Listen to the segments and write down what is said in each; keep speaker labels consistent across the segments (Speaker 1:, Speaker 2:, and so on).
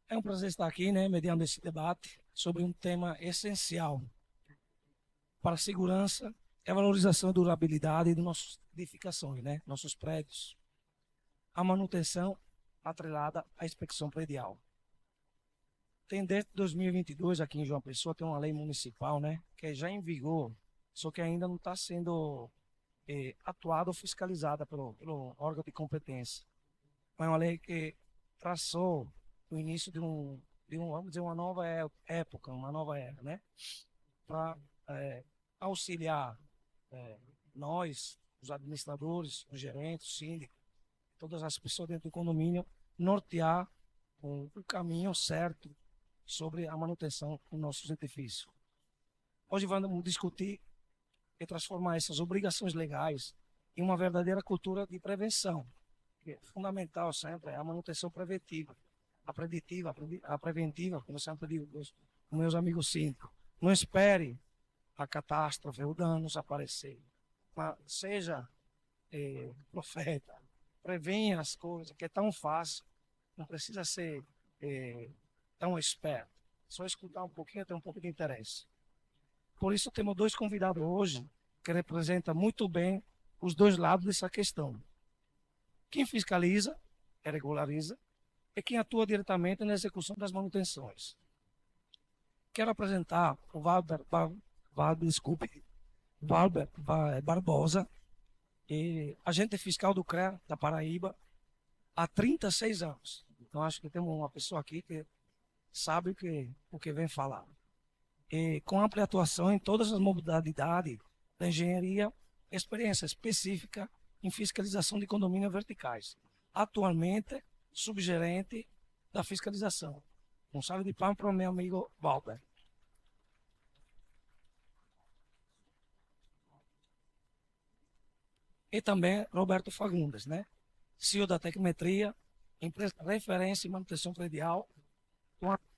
Speaker 1: É um prazer estar aqui, né, mediando esse debate sobre um tema essencial para a segurança e a valorização e durabilidade de nossas edificações, né, nossos prédios. A manutenção atrelada à inspeção predial. Tem desde 2022 aqui em João Pessoa, tem uma lei municipal, né, que é já em vigor, só que ainda não está sendo atuada ou fiscalizada pelo órgão de competência. É uma lei que traçou o início vamos dizer, uma nova época, uma nova era, né? Para auxiliar é, nós, os administradores, os gerentes, os síndicos, todas as pessoas dentro do condomínio, nortear o caminho certo sobre a manutenção dos nossos edifícios. Hoje vamos discutir e transformar essas obrigações legais em uma verdadeira cultura de prevenção, que é fundamental sempre é a manutenção preventiva, a preditiva, a preventiva, como eu sempre digo com meus amigos síndicos. Não espere a catástrofe, o danos aparecer, mas seja profeta, prevenha as coisas, que é tão fácil, não precisa ser tão esperto, só escutar um pouquinho, ter um pouco de interesse. Por isso temos dois convidados hoje que representam muito bem os dois lados dessa questão. Quem fiscaliza e regulariza é quem atua diretamente na execução das manutenções. Quero apresentar o Valber Barbosa, agente fiscal do CREA da Paraíba há 36 anos. Então acho que temos uma pessoa aqui que sabe o que vem falar. Com ampla atuação em todas as modalidades da engenharia, experiência específica em fiscalização de condomínios verticais. Atualmente, subgerente da fiscalização. Um salve de palmas para o meu amigo Valber. E também Roberto Fagundes, né? CEO da Tecmetria, empresa referência em manutenção predial,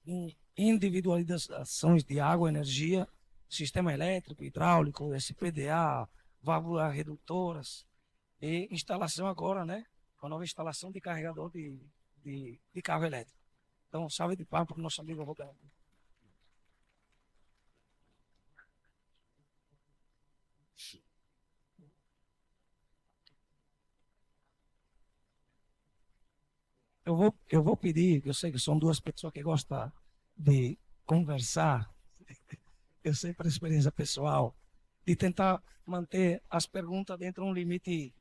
Speaker 1: em individualizações de água, energia, sistema elétrico, hidráulico, SPDA, válvulas redutoras e instalação agora, né? Com a nova instalação de carregador de carro elétrico. Então, salve de palmas para o nosso amigo Roberto. Eu vou pedir, eu sei que são duas pessoas que gostam de conversar, eu sei por experiência pessoal, de tentar manter as perguntas dentro de um limite,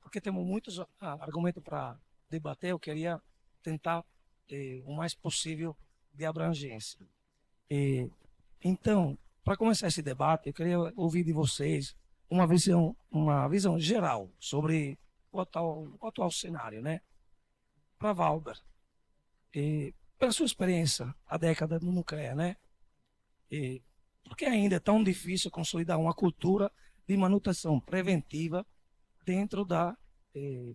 Speaker 1: porque temos muitos argumentos para debater, eu queria tentar o mais possível de abrangência. Então, para começar esse debate, eu queria ouvir de vocês uma visão geral sobre o atual cenário, né? Para Valber, pela sua experiência, a década do nuclear, né? Por que ainda é tão difícil consolidar uma cultura de manutenção preventiva dentro da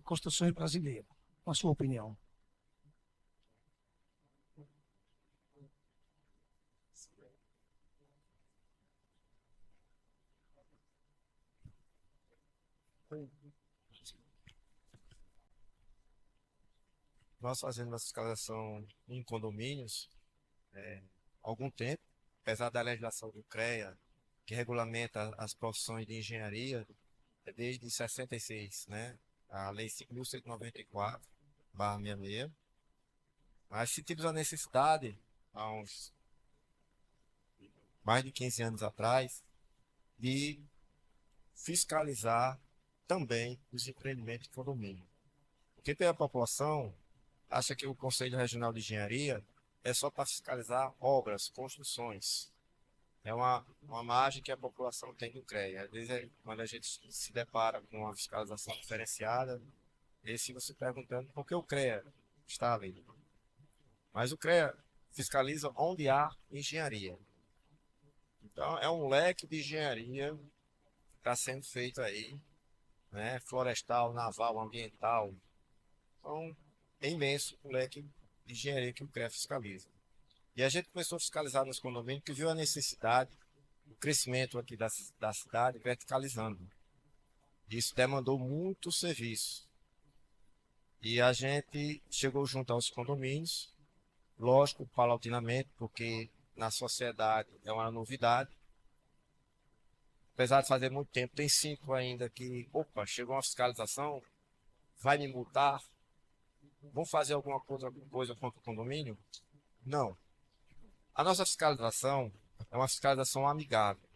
Speaker 1: construções brasileira? Com a sua opinião.
Speaker 2: Nós fazendo a fiscalização em condomínios há algum tempo, apesar da legislação do CREA, que regulamenta as profissões de engenharia, é desde 66, né? A Lei 5.194/66. Mas sentimos a necessidade, há uns mais de 15 anos atrás, de fiscalizar também os empreendimentos de condomínio. Porque tem a população acha que o Conselho Regional de Engenharia é só para fiscalizar obras, construções. É uma margem que a população tem do CREA. Às vezes, quando a gente se depara com uma fiscalização diferenciada, eles ficam se perguntando por que o CREA está ali. Mas o CREA fiscaliza onde há engenharia. Então, é um leque de engenharia que está sendo feito aí, né? Florestal, naval, ambiental. Então, é imenso o leque de engenharia que o CREA fiscaliza. E a gente começou a fiscalizar nos condomínios que viu a necessidade, o crescimento aqui da cidade verticalizando. Isso demandou muito serviço. E a gente chegou junto aos condomínios Lógico, paulatinamente, porque na sociedade é uma novidade. Apesar de fazer muito tempo, tem cinco ainda que, opa, chegou uma fiscalização, vai me multar, vão fazer alguma coisa contra o condomínio? Não. A nossa fiscalização é uma fiscalização amigável,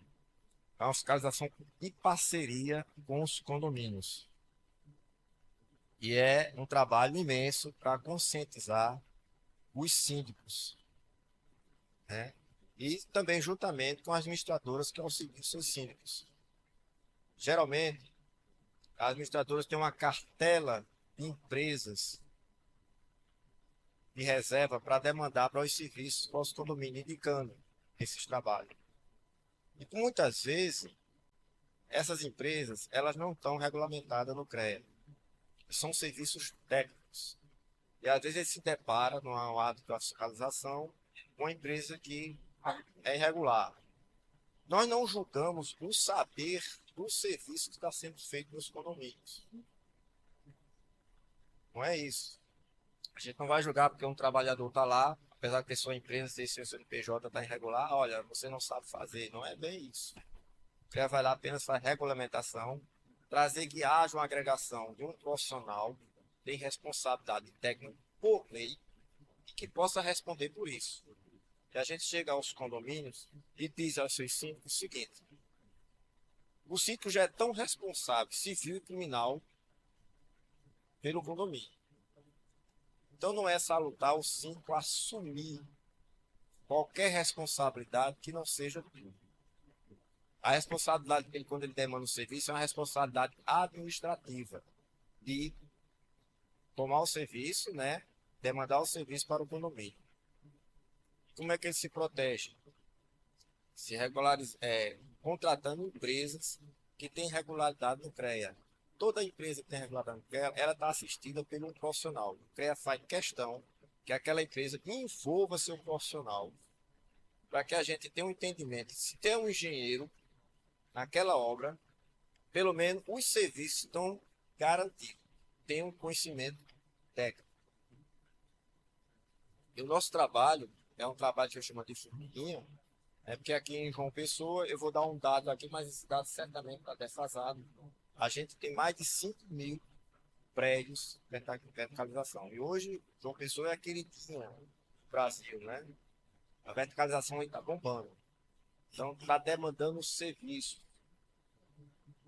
Speaker 2: é uma fiscalização em parceria com os condomínios. E é um trabalho imenso para conscientizar os síndicos, né? E também juntamente com as administradoras que auxiliam seus síndicos. Geralmente, as administradoras têm uma cartela de empresas de reserva para demandar para os serviços para os condomínios, indicando esses trabalhos. E muitas vezes, essas empresas elas não estão regulamentadas no CREA. São serviços técnicos. E às vezes ele se depara no ato da fiscalização com uma empresa que é irregular. Nós não julgamos o saber do serviço que está sendo feito nos condomínios. Não é isso. A gente não vai julgar porque um trabalhador está lá, apesar de ter sua empresa, ter seu CNPJ está irregular, olha, você não sabe fazer. Não é bem isso. O CREA vai lá apenas fazer regulamentação, trazer que haja uma agregação de um profissional tem responsabilidade técnica por lei e que possa responder por isso. E a gente chega aos condomínios e diz aos seus síndicos o seguinte: o síndico já é tão responsável, civil e criminal, pelo condomínio. Então não é salutar o síndico assumir qualquer responsabilidade que não seja dele. A responsabilidade dele quando ele demanda o serviço é uma responsabilidade administrativa de tomar o serviço, né? Demandar o serviço para o condomínio. Como é que ele se protege? Se regulariza, contratando empresas que têm regularidade no CREA. Toda empresa que tem regularidade no CREA, ela está assistida por um profissional. O CREA faz questão que aquela empresa envolva seu profissional para que a gente tenha um entendimento. Se tem um engenheiro naquela obra, pelo menos os serviços estão garantidos. Tem um conhecimento técnico. E o nosso trabalho é um trabalho que eu chamo de formiguinha, porque aqui em João Pessoa, eu vou dar um dado aqui, mas esse dado certamente está defasado. A gente tem mais de 5.000 prédios de verticalização. E hoje, João Pessoa é aquele no Brasil, né? A verticalização está bombando. Então, está demandando serviço.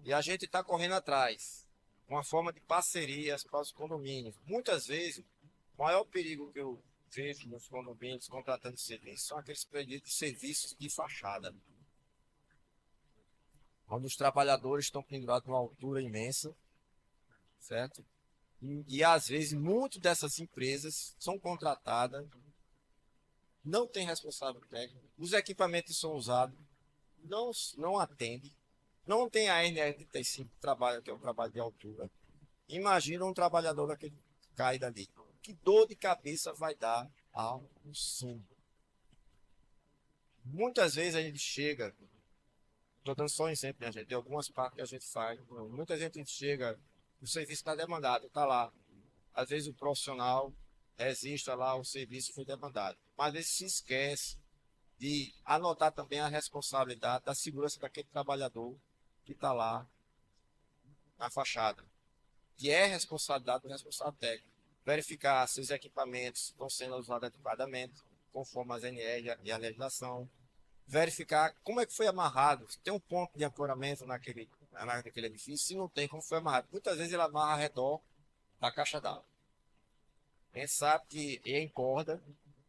Speaker 2: E a gente está correndo atrás. Uma forma de parcerias para os condomínios. Muitas vezes, o maior perigo que eu vejo nos condomínios contratando serviços são aqueles pedidos de serviços de fachada, onde os trabalhadores estão pendurados numa altura imensa, certo? E às vezes, muitas dessas empresas são contratadas, não tem responsável técnico, os equipamentos são usados, não atendem, não tem a NR35 que trabalha, que é um trabalho de altura. Imagina um trabalhador daquele cai dali. Que dor de cabeça vai dar ao síndico? Muitas vezes a gente chega, estou dando só um exemplo, minha gente, de algumas partes que a gente faz. Muita gente chega, o serviço está demandado, está lá. Às vezes o profissional registra lá, o serviço foi demandado. Mas às vezes se esquece de anotar também a responsabilidade da segurança daquele trabalhador que está lá na fachada, que é responsabilidade do responsável técnico. Verificar se os equipamentos estão sendo usados adequadamente, conforme as NR e a legislação. Verificar como é que foi amarrado, se tem um ponto de ancoramento naquele edifício, se não tem, como foi amarrado. Muitas vezes ele amarra ao redor da caixa d'água. A gente sabe que é em corda,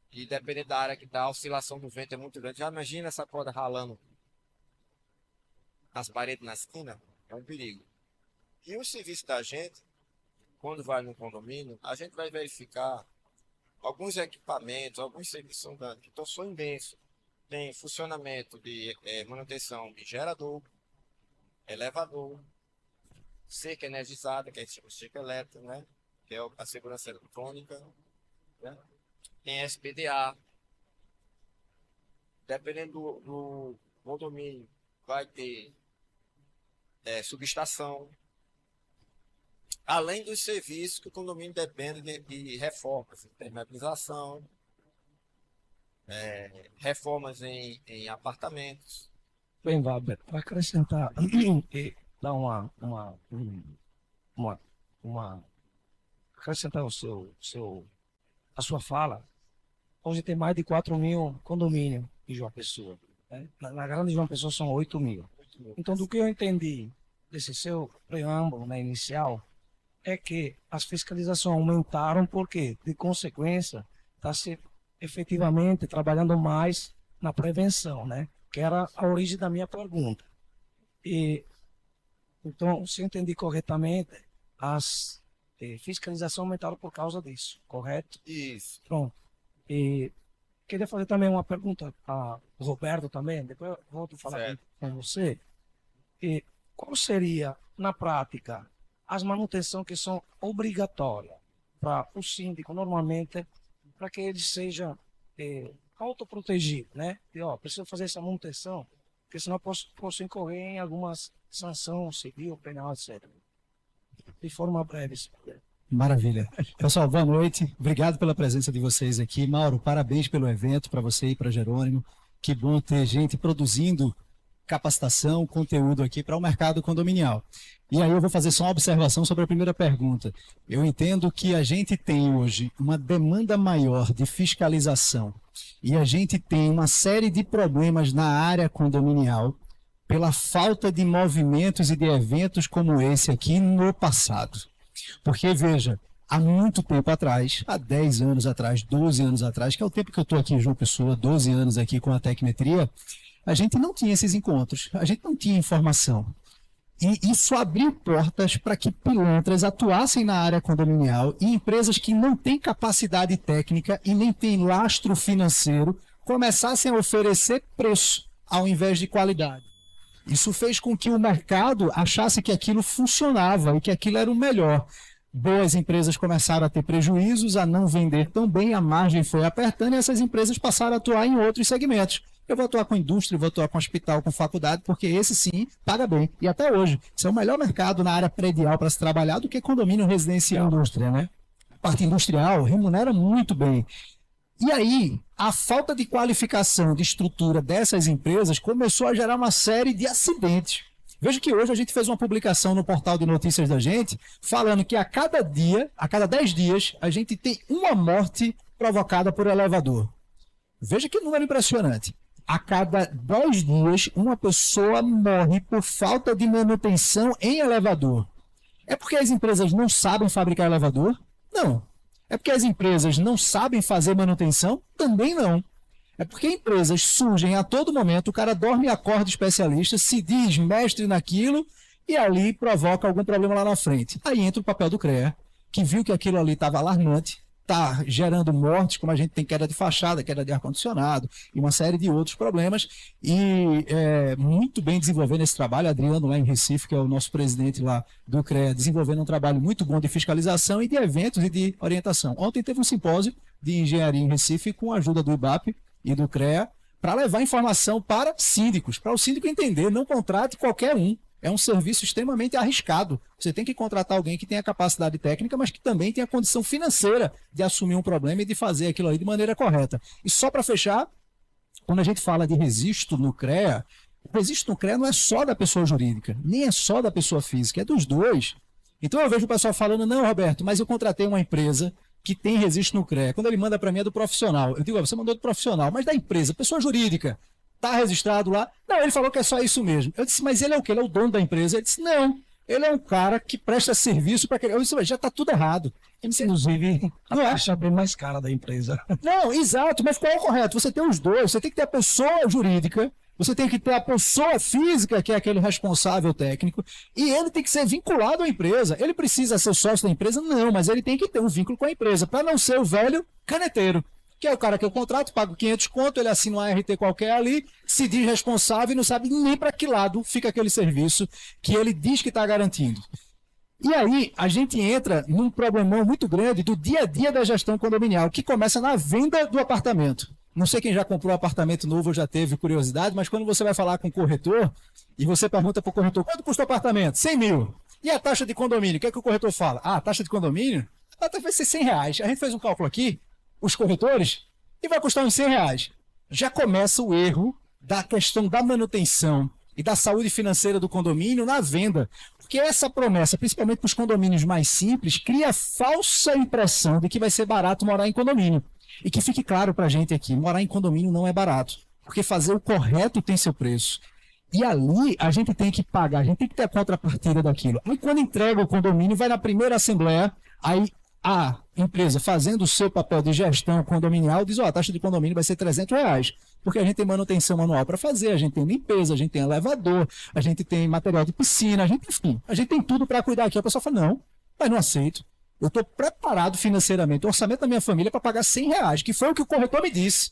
Speaker 2: e dependendo da área que está, a oscilação do vento é muito grande. Já imagina essa corda ralando nas paredes, na esquina? É um perigo. E o serviço da gente, quando vai no condomínio, a gente vai verificar alguns equipamentos, alguns serviços que são imensos. Tem funcionamento de manutenção de gerador, elevador, cerca energizada, que é chama de cerca elétrica, né? Que é a segurança eletrônica, né? Tem SPDA. Dependendo do condomínio, vai ter subestação. Além dos serviços que o condomínio depende de reformas, impermeabilização, reformas em apartamentos.
Speaker 1: Bem, Waber, para acrescentar e dar uma, uma acrescentar a sua fala, hoje tem mais de 4 mil condomínios em João Pessoa, né? Na grande João Pessoa são 8 mil. Então, do que eu entendi desse seu preâmbulo, né, inicial, é que as fiscalizações aumentaram porque, de consequência, está se efetivamente trabalhando mais na prevenção, né? Que era a origem da minha pergunta. E, então, se eu entendi corretamente, as fiscalizações aumentaram por causa disso, correto?
Speaker 2: Isso.
Speaker 1: Pronto. E queria fazer também uma pergunta a Roberto também, depois eu volto a falar
Speaker 2: Certo.
Speaker 1: com você. E qual seria, na prática, as manutenções que são obrigatórias para o síndico, normalmente, para que ele seja autoprotegido, né? E, ó, preciso fazer essa manutenção, porque senão eu posso incorrer em algumas sanções civil, penal, etc. De forma breve, se puder.
Speaker 3: Maravilha. Pessoal, boa noite. Obrigado pela presença de vocês aqui. Mauro, parabéns pelo evento, para você e para Jerônimo. Que bom ter gente produzindo capacitação, conteúdo aqui para o mercado condominial. E aí eu vou fazer só uma observação sobre a primeira pergunta. Eu entendo que a gente tem hoje uma demanda maior de fiscalização e a gente tem uma série de problemas na área condominial pela falta de movimentos e de eventos como esse aqui no passado. Porque, veja, há muito tempo atrás, há 10 anos atrás, 12 anos atrás, que é o tempo que eu estou aqui em João Pessoa, 12 anos aqui com a Tecmetria, a gente não tinha esses encontros, a gente não tinha informação. E isso abriu portas para que pilantras atuassem na área condominial e empresas que não têm capacidade técnica e nem têm lastro financeiro começassem a oferecer preço ao invés de qualidade. Isso fez com que o mercado achasse que aquilo funcionava e que aquilo era o melhor. Boas empresas começaram a ter prejuízos, a não vender tão bem, a margem foi apertando e essas empresas passaram a atuar em outros segmentos. Eu vou atuar com indústria, vou atuar com hospital, com faculdade, porque esse sim paga bem. E até hoje, isso é o melhor mercado na área predial para se trabalhar do que condomínio residencial.
Speaker 1: Indústria, né?
Speaker 3: A parte industrial remunera muito bem. E aí, a falta de qualificação de estrutura dessas empresas começou a gerar uma série de acidentes. Veja que hoje a gente fez uma publicação no portal de notícias da gente, falando que a cada 10 dias, a gente tem uma morte provocada por elevador. Veja que número impressionante. A cada 10 dias, uma pessoa morre por falta de manutenção em elevador. É porque as empresas não sabem fabricar elevador? Não. É porque as empresas não sabem fazer manutenção? Também não. É porque empresas surgem a todo momento, o cara dorme e acorda especialista, se diz mestre naquilo e ali provoca algum problema lá na frente. Aí entra o papel do CREA, que viu que aquilo ali estava alarmante, está gerando mortes, como a gente tem queda de fachada, queda de ar-condicionado e uma série de outros problemas. E muito bem desenvolvendo esse trabalho, Adriano lá em Recife, que é o nosso presidente lá do CREA, desenvolvendo um trabalho muito bom de fiscalização e de eventos e de orientação. Ontem teve um simpósio de engenharia em Recife com a ajuda do IBAP e do CREA para levar informação para síndicos, para o síndico entender, não contrate qualquer um. É um serviço extremamente arriscado. Você tem que contratar alguém que tenha capacidade técnica, mas que também tenha condição financeira de assumir um problema e de fazer aquilo aí de maneira correta. E só para fechar, quando a gente fala de registro no CREA, o registro no CREA não é só da pessoa jurídica, nem é só da pessoa física, é dos dois. Então eu vejo o pessoal falando, não, Roberto, mas eu contratei uma empresa que tem registro no CREA. Quando ele manda para mim é do profissional. Eu digo, você mandou do profissional, mas da empresa, pessoa jurídica. Está registrado lá? Não, ele falou que é só isso mesmo. Eu disse, mas ele é o quê? Ele é o dono da empresa? Ele disse, não, ele é um cara que presta serviço para aquele. Eu disse, já está tudo errado.
Speaker 1: Inclusive, a
Speaker 3: Não é?
Speaker 1: taxa bem mais cara da empresa.
Speaker 3: Não, exato, mas qual é o correto? Você tem os dois, você tem que ter a pessoa jurídica, você tem que ter a pessoa física, que é aquele responsável técnico, e ele tem que ser vinculado à empresa. Ele precisa ser sócio da empresa? Não, mas ele tem que ter um vínculo com a empresa, para não ser o velho caneteiro. Que é o cara que eu contrato, pago 500 conto, ele assina um ART qualquer ali, se diz responsável e não sabe nem para que lado fica aquele serviço que ele diz que está garantindo. E aí a gente entra num problemão muito grande do dia a dia da gestão condominial, que começa na venda do apartamento. Não sei quem já comprou um apartamento novo ou já teve curiosidade, mas quando você vai falar com o corretor e você pergunta para o corretor, quanto custa o apartamento? 100 mil. E a taxa de condomínio? O que é que o corretor fala? Ah, a taxa de condomínio? A taxa vai ser R$100. A gente fez um cálculo aqui, os corretores, e vai custar uns R$100. já começa o erro da questão da manutenção e da saúde financeira do condomínio na venda. Porque essa promessa, principalmente para os condomínios mais simples, cria a falsa impressão de que vai ser barato morar em condomínio. E que fique claro para a gente aqui, morar em condomínio não é barato, porque fazer o correto tem seu preço. E ali a gente tem que pagar, a gente tem que ter a contrapartida daquilo. Aí quando entrega o condomínio, vai na primeira assembleia, aí a empresa fazendo o seu papel de gestão condominial diz, ó, a taxa de condomínio vai ser R$ 300, porque a gente tem manutenção manual para fazer, a gente tem limpeza, a gente tem elevador, a gente tem material de piscina, a gente, enfim, a gente tem tudo para cuidar aqui. A pessoa fala, não, mas não aceito. Eu estou preparado financeiramente, o orçamento da minha família é para pagar R$ 100, que foi o que o corretor me disse.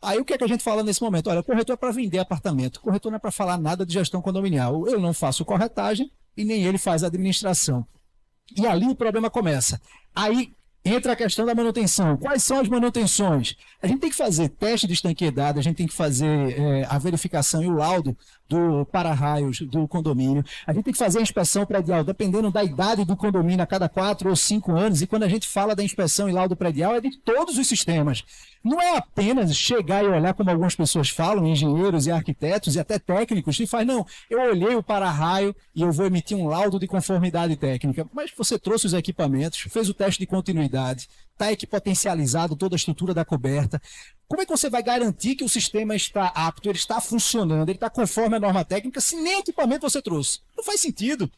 Speaker 3: Aí o que é que a gente fala nesse momento? Olha, o corretor é para vender apartamento, o corretor não é para falar nada de gestão condominial. Eu não faço corretagem e nem ele faz a administração. E ali o problema começa. Aí entra a questão da manutenção. Quais são as manutenções? A gente tem que fazer teste de estanqueidade, a gente tem que fazer a verificação e o laudo do para-raios do condomínio. A gente tem que fazer a inspeção predial, dependendo da idade do condomínio, a cada 4 ou 5 anos. E quando a gente fala da inspeção e laudo predial, é de todos os sistemas. Não é apenas chegar e olhar, como algumas pessoas falam, engenheiros e arquitetos e até técnicos, e faz, não, eu olhei o para-raio e eu vou emitir um laudo de conformidade técnica. Mas você trouxe os equipamentos, fez o teste de continuidade, está aqui potencializado toda a estrutura da coberta. Como é que você vai garantir que o sistema está apto, ele está funcionando, ele está conforme a norma técnica, se nem equipamento você trouxe? Não faz sentido.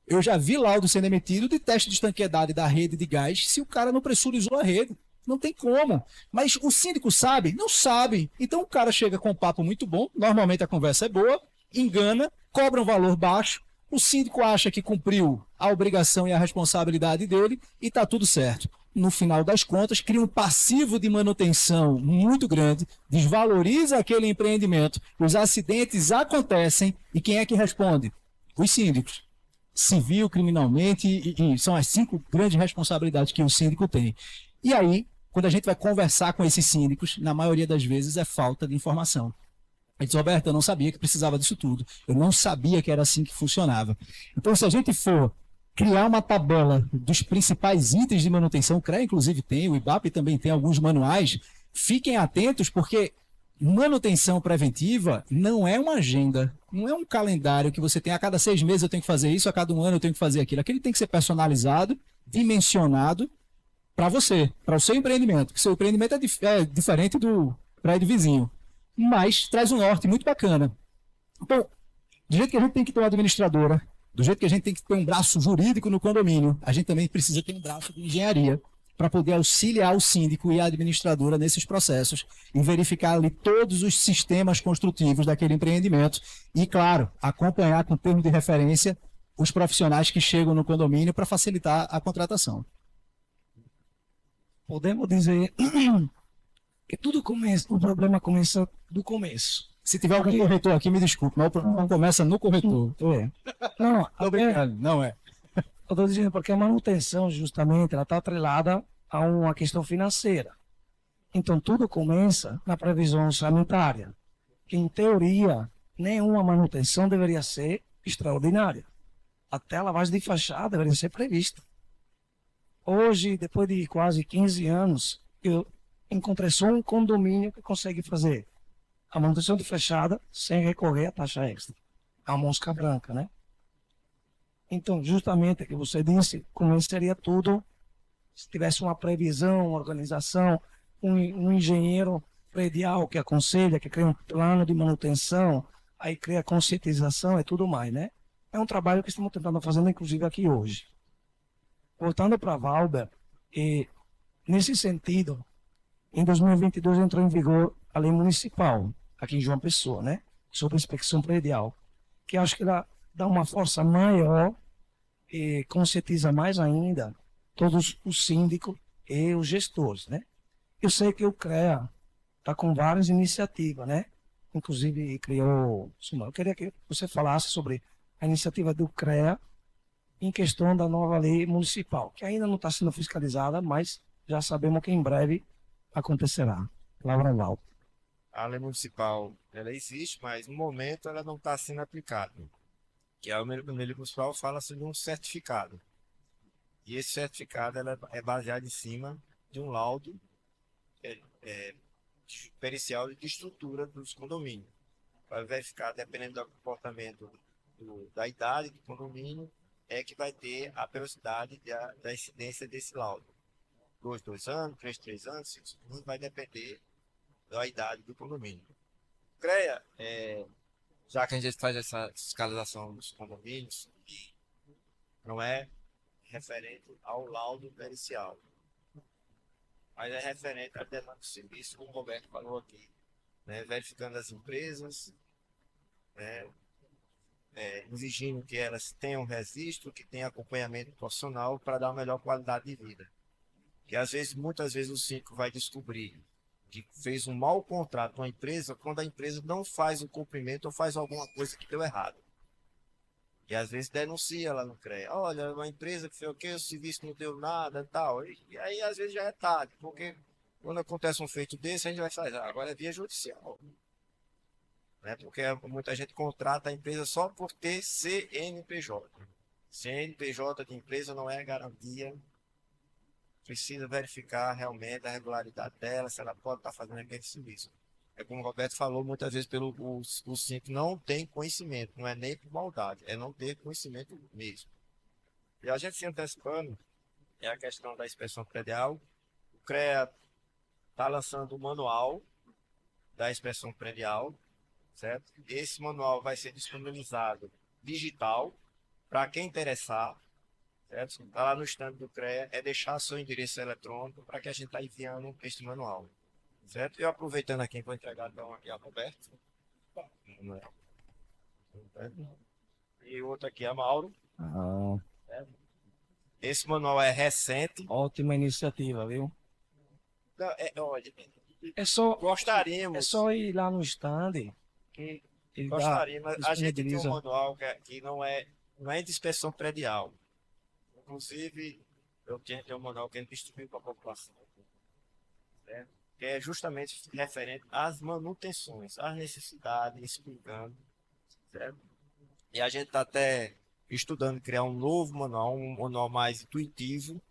Speaker 3: Eu já vi laudo sendo emitido de teste de estanqueidade da rede de gás se o cara não pressurizou a rede. Não tem como. Mas o síndico sabe? Não sabe. Então o cara chega com um papo muito bom, normalmente a conversa é boa, engana, cobra um valor baixo, o síndico acha que cumpriu a obrigação e a responsabilidade dele e está tudo certo. No final das contas, cria um passivo de manutenção muito grande, desvaloriza aquele empreendimento, os acidentes acontecem e quem é que responde? Os síndicos. Civil, criminalmente, e são as 5 grandes responsabilidades que o síndico tem. E aí, quando a gente vai conversar com esses síndicos, na maioria das vezes é falta de informação. Ele diz, Roberto, eu não sabia que precisava disso tudo. Eu não sabia que era assim que funcionava. Então, se a gente for criar uma tabela dos principais itens de manutenção, o CREA inclusive tem, o IBAP também tem alguns manuais, fiquem atentos, porque manutenção preventiva não é uma agenda, não é um calendário que você tem a cada 6 meses eu tenho que fazer isso, a cada 1 ano eu tenho que fazer aquilo. Aquele tem que ser personalizado, dimensionado para você, para o seu empreendimento. Porque seu empreendimento é diferente do prédio vizinho, mas traz um norte muito bacana. Então, do jeito que a gente tem que ter uma administradora, do jeito que a gente tem que ter um braço jurídico no condomínio, a gente também precisa ter um braço de engenharia para poder auxiliar o síndico e a administradora nesses processos e verificar ali todos os sistemas construtivos daquele empreendimento e, claro, acompanhar com termo de referência os profissionais que chegam no condomínio para facilitar a contratação.
Speaker 1: Podemos dizer que tudo começa, o problema começa do começo.
Speaker 3: Se tiver algum corretor aqui, me desculpe, mas o problema começa no corretor.
Speaker 1: É. Não,
Speaker 3: Tô brincando, não é.
Speaker 1: eu estou dizendo porque a manutenção, justamente, ela está atrelada a uma questão financeira. Então, tudo começa na previsão orçamentária, que, em teoria, nenhuma manutenção deveria ser extraordinária. Até a lavagem de fachada deveria ser prevista. Hoje, depois de quase 15 anos, eu encontrei só um condomínio que consegue fazer a manutenção de fachada sem recorrer à taxa extra. A mosca branca, né? Então, justamente o que você disse, começaria tudo se tivesse uma previsão, uma organização, um engenheiro predial que aconselha, que cria um plano de manutenção, aí cria conscientização e tudo mais, né? É um trabalho que estamos tentando fazer, inclusive, aqui hoje. Voltando para a Valber, nesse sentido, em 2022 entrou em vigor a lei municipal, aqui em João Pessoa, né? Sobre inspeção predial, que acho que ela dá uma força maior e conscientiza mais ainda todos os síndicos e os gestores, né? Eu sei que o CREA está com várias iniciativas, né? Inclusive criou... Eu queria que você falasse sobre a iniciativa do CREA em questão da nova lei municipal, que ainda não está sendo fiscalizada, mas já sabemos que em breve acontecerá. Laura Val.
Speaker 2: A lei municipal, ela existe, mas no momento ela não está sendo aplicada. Que a lei municipal fala sobre um certificado. E esse certificado ela é baseado em cima de um laudo pericial de estrutura dos condomínios. Vai verificar, dependendo do comportamento da idade do condomínio, é que vai ter a velocidade da incidência desse laudo. 2 anos, 3 anos, 5 anos, vai depender da idade do condomínio. CREA, já que a gente faz essa fiscalização dos condomínios, não é referente ao laudo pericial, mas é referente à demanda de serviço, como o Roberto falou aqui, né, verificando as empresas, né, exigindo que elas tenham registro, que tenham acompanhamento profissional para dar uma melhor qualidade de vida. Que às vezes, muitas vezes o síndico vai descobrir que fez um mau contrato com a empresa quando a empresa não faz o cumprimento ou faz alguma coisa que deu errado. E às vezes denuncia lá no CREA. Olha, uma empresa que fez o quê? O serviço não deu nada e tal. E aí às vezes já é tarde, porque quando acontece um feito desse, a gente vai fazer. Agora é via judicial. Né? Porque muita gente contrata a empresa só por ter CNPJ. CNPJ de empresa não é garantia. Precisa verificar realmente a regularidade dela, se ela pode estar fazendo aquele serviço. É como o Roberto falou, muitas vezes o síndico não tem conhecimento, não é nem por maldade, é não ter conhecimento mesmo. E a gente se antecipando, é a questão da inspeção predial. O CREA está lançando o manual da inspeção predial, certo? Esse manual vai ser disponibilizado digital para quem interessar, certo? Está lá no stand do CREA, é deixar seu endereço eletrônico para que a gente está enviando este manual, certo? Eu aproveitando aqui, vou entregar então aqui a Roberto. E outro aqui a Mauro.
Speaker 1: Ah,
Speaker 2: Esse manual é recente.
Speaker 1: ótima iniciativa, viu?
Speaker 2: Não, olha,
Speaker 1: É só
Speaker 2: gostaríamos,
Speaker 1: ir lá no stand que ele
Speaker 2: gostaríamos, a gente tem um
Speaker 1: disponibiliza.
Speaker 2: manual que não é de inspeção predial. Inclusive, eu tenho um manual que a gente distribui para a população, certo? Que é justamente referente às manutenções, às necessidades, explicando, certo? E a gente está até estudando criar um novo manual, um manual mais intuitivo,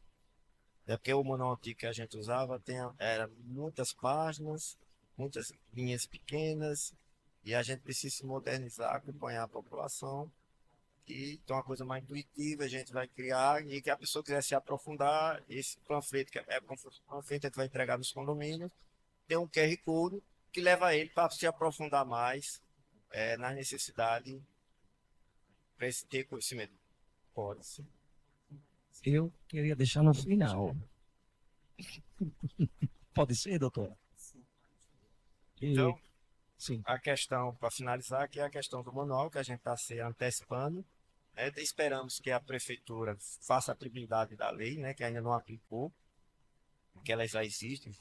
Speaker 2: né? Porque o manual antigo que a gente usava era muitas páginas, muitas linhas pequenas, e a gente precisa se modernizar, acompanhar a população. E então, uma coisa mais intuitiva a gente vai criar, e que a pessoa quiser se aprofundar, esse panfleto, que é panfleto que a gente vai entregar nos condomínios, tem um QR Code que leva ele para se aprofundar mais na necessidade para esse ter conhecimento. Pode ser.
Speaker 1: Eu queria deixar no final. Pode ser, doutora?
Speaker 2: Então,
Speaker 1: Sim.
Speaker 2: a questão, para finalizar, que é a questão do manual, que a gente está se antecipando. Esperamos que a prefeitura faça a aplicabilidade da lei, né, que ainda não aplicou, que elas já existem,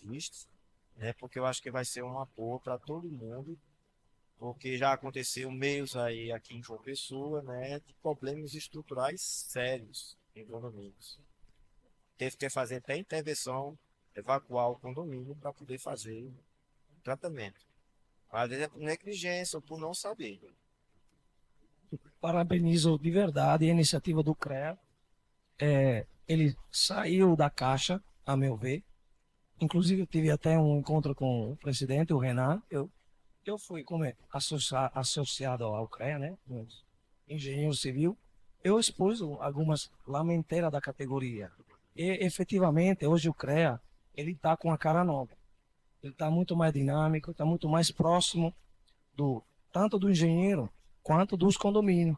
Speaker 2: porque eu acho que vai ser um apoio para todo mundo, porque já aconteceu meios aí aqui em João Pessoa, né, de problemas estruturais sérios em condomínios. Teve que fazer até intervenção, evacuar o condomínio para poder fazer o tratamento. Às vezes é por negligência ou por não saber.
Speaker 1: Parabenizo de verdade a iniciativa do CREA. Ele saiu da caixa, a meu ver. Inclusive, eu tive até um encontro com o presidente, o Renan. Eu fui como associado ao CREA, né? Engenheiro civil. Eu expus algumas lamenteiras da categoria. E, efetivamente, hoje o CREA ele está com a cara nova. Ele está muito mais dinâmico, está muito mais próximo tanto do engenheiro quanto dos condomínios.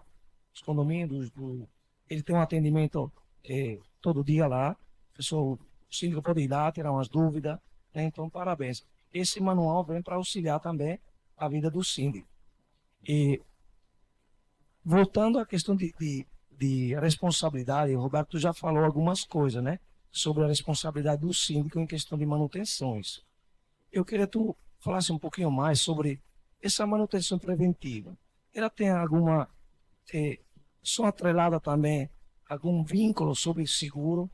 Speaker 1: Os condomínios, ele tem um atendimento todo dia lá. O síndico pode ir lá, tirar umas dúvidas, né? Então, parabéns. Esse manual vem para auxiliar também a vida do síndico. E, voltando à questão de responsabilidade, o Roberto já falou algumas coisas, né? Sobre a responsabilidade do síndico em questão de manutenções. Eu queria que tu falasse um pouquinho mais sobre essa manutenção preventiva. Ela tem alguma, só atrelada também, algum vínculo sobre seguro?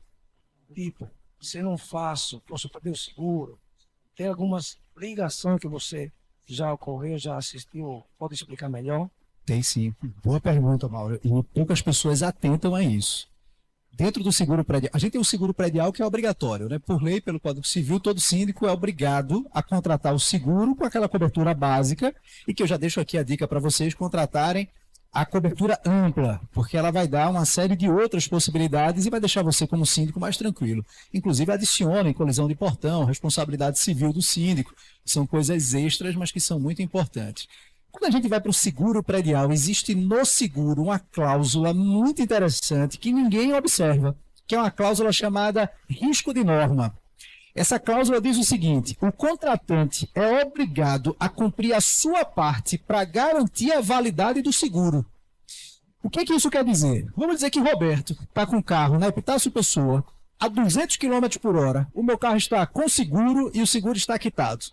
Speaker 1: Tipo, se não faço, posso perder o seguro? Tem algumas ligações que você já ocorreu, já assistiu? Pode explicar melhor?
Speaker 3: Tem sim. Boa pergunta, Mauro. E poucas pessoas atentam a isso. dentro do seguro predial, a gente tem o seguro predial que é obrigatório, né? Por lei, pelo Código Civil, todo síndico é obrigado a contratar o seguro com aquela cobertura básica, e que eu já deixo aqui a dica para vocês contratarem a cobertura ampla, porque ela vai dar uma série de outras possibilidades e vai deixar você como síndico mais tranquilo. Inclusive adicionem colisão de portão, responsabilidade civil do síndico, são coisas extras, mas que são muito importantes. Quando a gente vai para o seguro predial, existe no seguro uma cláusula muito interessante que ninguém observa, que é uma cláusula chamada risco de norma. Essa cláusula diz o seguinte: o contratante é obrigado a cumprir a sua parte para garantir a validade do seguro. O que isso quer dizer? Vamos dizer que Roberto está com o carro na Epitácio Pessoa a 200 km por hora, o meu carro está com seguro e o seguro está quitado.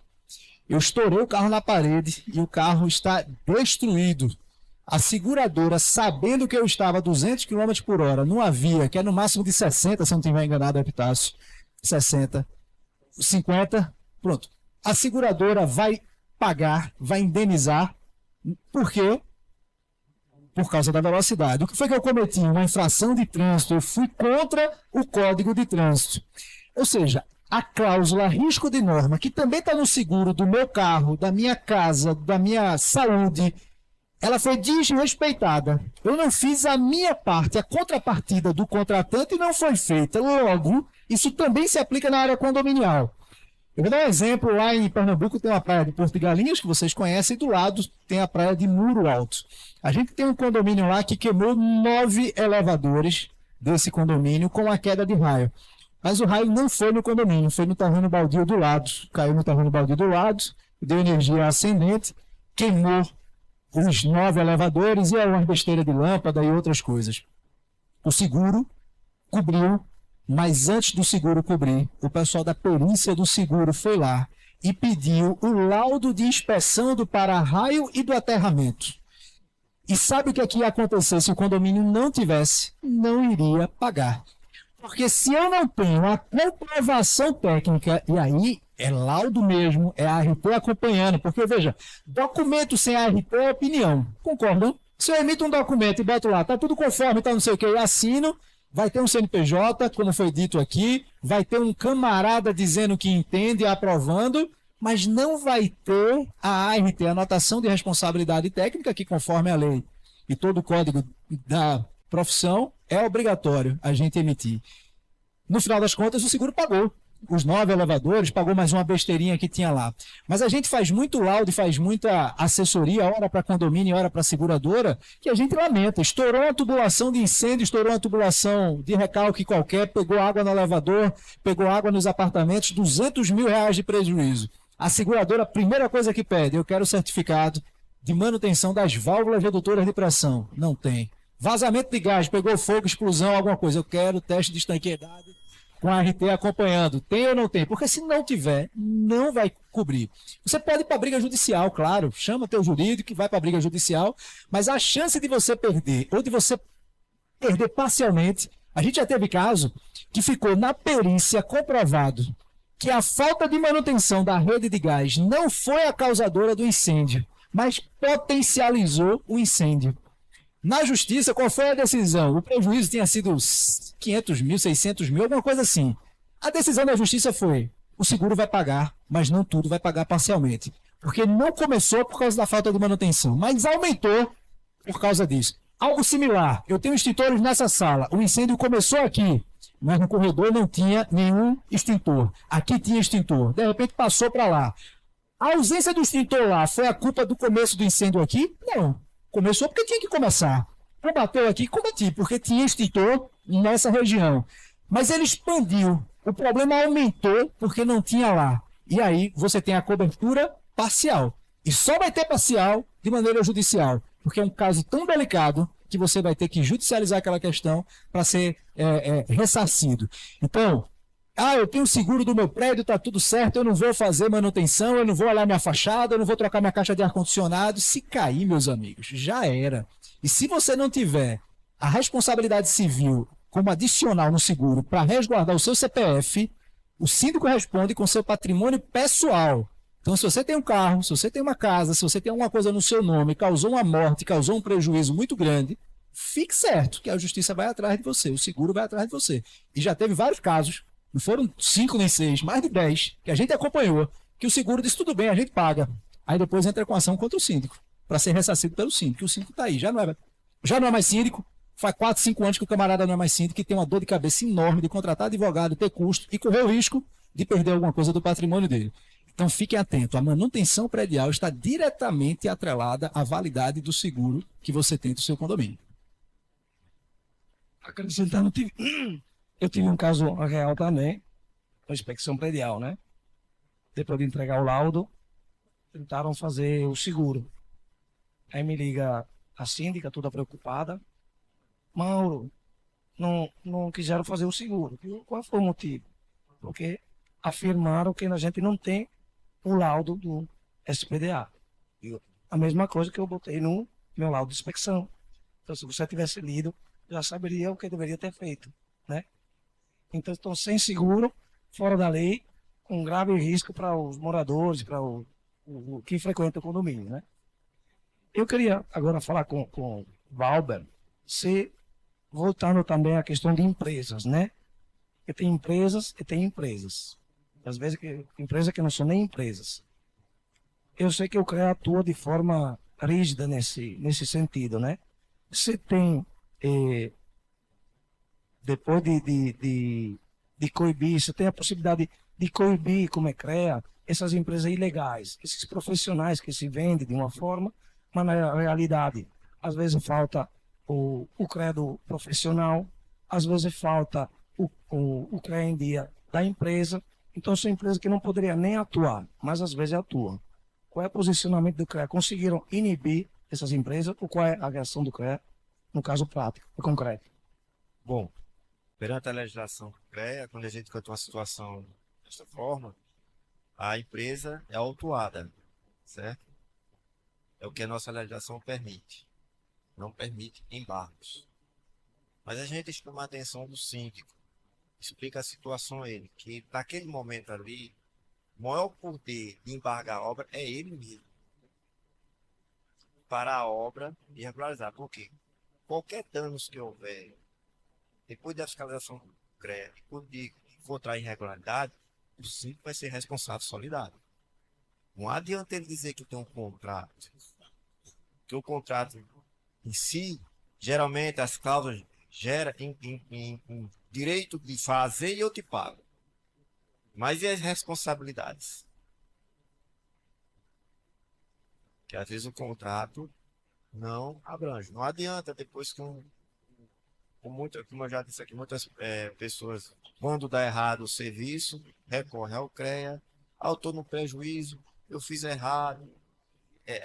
Speaker 3: Eu estourei o carro na parede e o carro está destruído. A seguradora, sabendo que eu estava a 200 km por hora numa via que é no máximo de 60, se eu não estiver enganado, Epitácio, 60, 50, pronto. A seguradora vai pagar, vai indenizar. Por quê? Por causa da velocidade. O que foi que eu cometi? Uma infração de trânsito. Eu fui contra o Código de Trânsito. Ou seja, a cláusula risco de norma, que também está no seguro do meu carro, da minha casa, da minha saúde, ela foi desrespeitada. Eu não fiz a minha parte, a contrapartida do contratante não foi feita. Logo, isso também se aplica na área condominial. Eu vou dar um exemplo. Lá em Pernambuco tem uma praia de Porto de Galinhas, que vocês conhecem, e do lado tem a praia de Muro Alto. A gente tem um condomínio lá que queimou 9 elevadores desse condomínio com a queda de raio. Mas o raio não foi no condomínio, foi no terreno baldio do lado. Caiu no terreno baldio do lado, deu energia ascendente, queimou os 9 elevadores e uma besteira de lâmpada e outras coisas. O seguro cobriu, mas antes do seguro cobrir, o pessoal da perícia do seguro foi lá e pediu o laudo de inspeção do para-raio e do aterramento. E sabe o que ia acontecer se o condomínio não tivesse? Não iria pagar. Porque se eu não tenho a comprovação técnica, e aí é laudo mesmo, é a ART acompanhando, porque veja, documento sem ART é opinião, concordam? Se eu emito um documento e boto lá, tá tudo conforme, tá não sei o que, eu assino, vai ter um CNPJ, como foi dito aqui, vai ter um camarada dizendo que entende e aprovando, mas não vai ter a ART, a anotação de responsabilidade técnica, que conforme a lei e todo o código da profissão, é obrigatório a gente emitir. No final das contas, o seguro pagou. Os 9 elevadores, pagou mais uma besteirinha que tinha lá. Mas a gente faz muito laudo e faz muita assessoria, hora para condomínio, hora para seguradora, que a gente lamenta. Estourou uma tubulação de incêndio, estourou uma tubulação de recalque qualquer, pegou água no elevador, pegou água nos apartamentos, R$200 mil de prejuízo. A seguradora, a primeira coisa que pede, eu quero o certificado de manutenção das válvulas redutoras de pressão. Não tem. Vazamento de gás, pegou fogo, explosão, alguma coisa. Eu quero teste de estanqueidade com a RT acompanhando. Tem ou não tem? Porque se não tiver, não vai cobrir. Você pode ir para a briga judicial, claro. Chama teu jurídico que vai para a briga judicial. Mas a chance de você perder ou de você perder parcialmente, a gente já teve caso que ficou na perícia comprovado que a falta de manutenção da rede de gás não foi a causadora do incêndio, mas potencializou o incêndio. Na justiça, qual foi a decisão? O prejuízo tinha sido 500 mil, 600 mil, alguma coisa assim. A decisão da justiça foi: o seguro vai pagar, mas não tudo, vai pagar parcialmente. Porque não começou por causa da falta de manutenção, mas aumentou por causa disso. Algo similar, eu tenho extintores nessa sala, o incêndio começou aqui, mas no corredor não tinha nenhum extintor. Aqui tinha extintor, de repente passou para lá. A ausência do extintor lá foi a culpa do começo do incêndio aqui? Não. Começou porque tinha que começar. Combateu aqui, combati, porque tinha extintor nessa região. Mas ele expandiu. O problema aumentou porque não tinha lá. E aí você tem a cobertura parcial. E só vai ter parcial de maneira judicial. Porque é um caso tão delicado que você vai ter que judicializar aquela questão para ser ressarcido. Então, eu tenho seguro do meu prédio, está tudo certo, eu não vou fazer manutenção, eu não vou olhar minha fachada, eu não vou trocar minha caixa de ar-condicionado. Se cair, meus amigos, já era. E se você não tiver a responsabilidade civil como adicional no seguro para resguardar o seu CPF, o síndico responde com seu patrimônio pessoal. Então, se você tem um carro, se você tem uma casa, se você tem alguma coisa no seu nome, causou uma morte, causou um prejuízo muito grande, fique certo que a justiça vai atrás de você, o seguro vai atrás de você. E já teve vários casos, não foram 5 nem 6, mais de 10, que a gente acompanhou, que o seguro disse tudo bem, a gente paga. Aí depois entra com ação contra o síndico, para ser ressarcido pelo síndico. E o síndico está aí, já não é mais síndico, faz 4, 5 anos que o camarada não é mais síndico, que tem uma dor de cabeça enorme de contratar advogado, ter custo e correr o risco de perder alguma coisa do patrimônio dele. Então fiquem atentos, a manutenção predial está diretamente atrelada à validade do seguro que você tem do seu condomínio.
Speaker 1: Acrescentando, eu tive um caso real também, com inspeção predial, né? Depois de entregar o laudo, tentaram fazer o seguro. Aí me liga a síndica, toda preocupada. Mauro, não quiseram fazer o seguro. Qual foi o motivo? Porque afirmaram que a gente não tem o laudo do SPDA. A mesma coisa que eu botei no meu laudo de inspeção. Então, se você tivesse lido, já saberia o que deveria ter feito, né? Então, estão sem seguro, fora da lei, com grave risco para os moradores, para o que frequenta o condomínio, né? Eu queria agora falar com o Valber, se voltando também à questão de empresas, né? Porque tem empresas e tem empresas. Às vezes, empresas que não são nem empresas. Eu sei que o CREA atua de forma rígida nesse sentido, né? Você tem, depois de coibir, você tem a possibilidade de coibir, como é CREA, essas empresas ilegais, esses profissionais que se vendem de uma forma, mas na realidade, às vezes falta o credo profissional, às vezes falta o CREA em dia da empresa. Então, são empresas que não poderiam nem atuar, mas às vezes atuam. Qual é o posicionamento do CREA? Conseguiram inibir essas empresas ou qual é a reação do CREA no caso prático e concreto?
Speaker 2: Bom, perante a legislação CREA, quando a gente encontra uma situação desta forma, a empresa é autuada, certo? É o que a nossa legislação permite. Não permite embargos. Mas a gente chama a atenção do síndico, explica a situação a ele, que naquele momento ali, o maior poder de embargar a obra é ele mesmo. Para a obra e regularizar. Por quê? Qualquer danos que houver, depois da fiscalização do CREA, depois de encontrar irregularidade, o síndico vai ser responsável solidário. Não adianta ele dizer que tem um contrato, que o contrato em si, geralmente as cláusulas geram em direito de fazer e eu te pago. Mas e as responsabilidades? Que às vezes o contrato não abrange. Não adianta depois que como eu já disse aqui, muitas pessoas, quando dá errado o serviço, recorrem ao CREA, eu estou no prejuízo, eu fiz errado,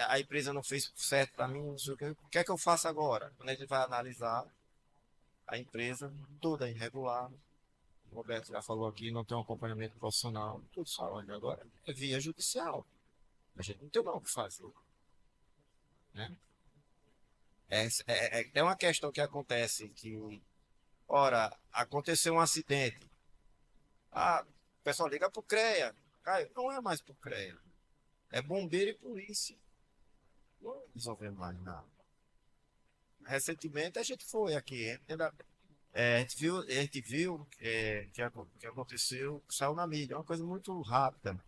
Speaker 2: a empresa não fez certo para mim, não sei o que é que eu faço agora? Quando a gente vai analisar a empresa toda irregular, o Roberto já falou aqui, não tem um acompanhamento profissional, tudo só onde agora é via judicial. A gente não tem mais o que fazer, né? É uma questão que acontece que, ora, aconteceu um acidente. Ah, o pessoal liga pro CREA. Caio, não é mais pro CREA. É bombeiro e polícia. Não resolvemos mais nada. Recentemente a gente foi aqui. A gente viu que aconteceu, saiu na mídia. É uma coisa muito rápida.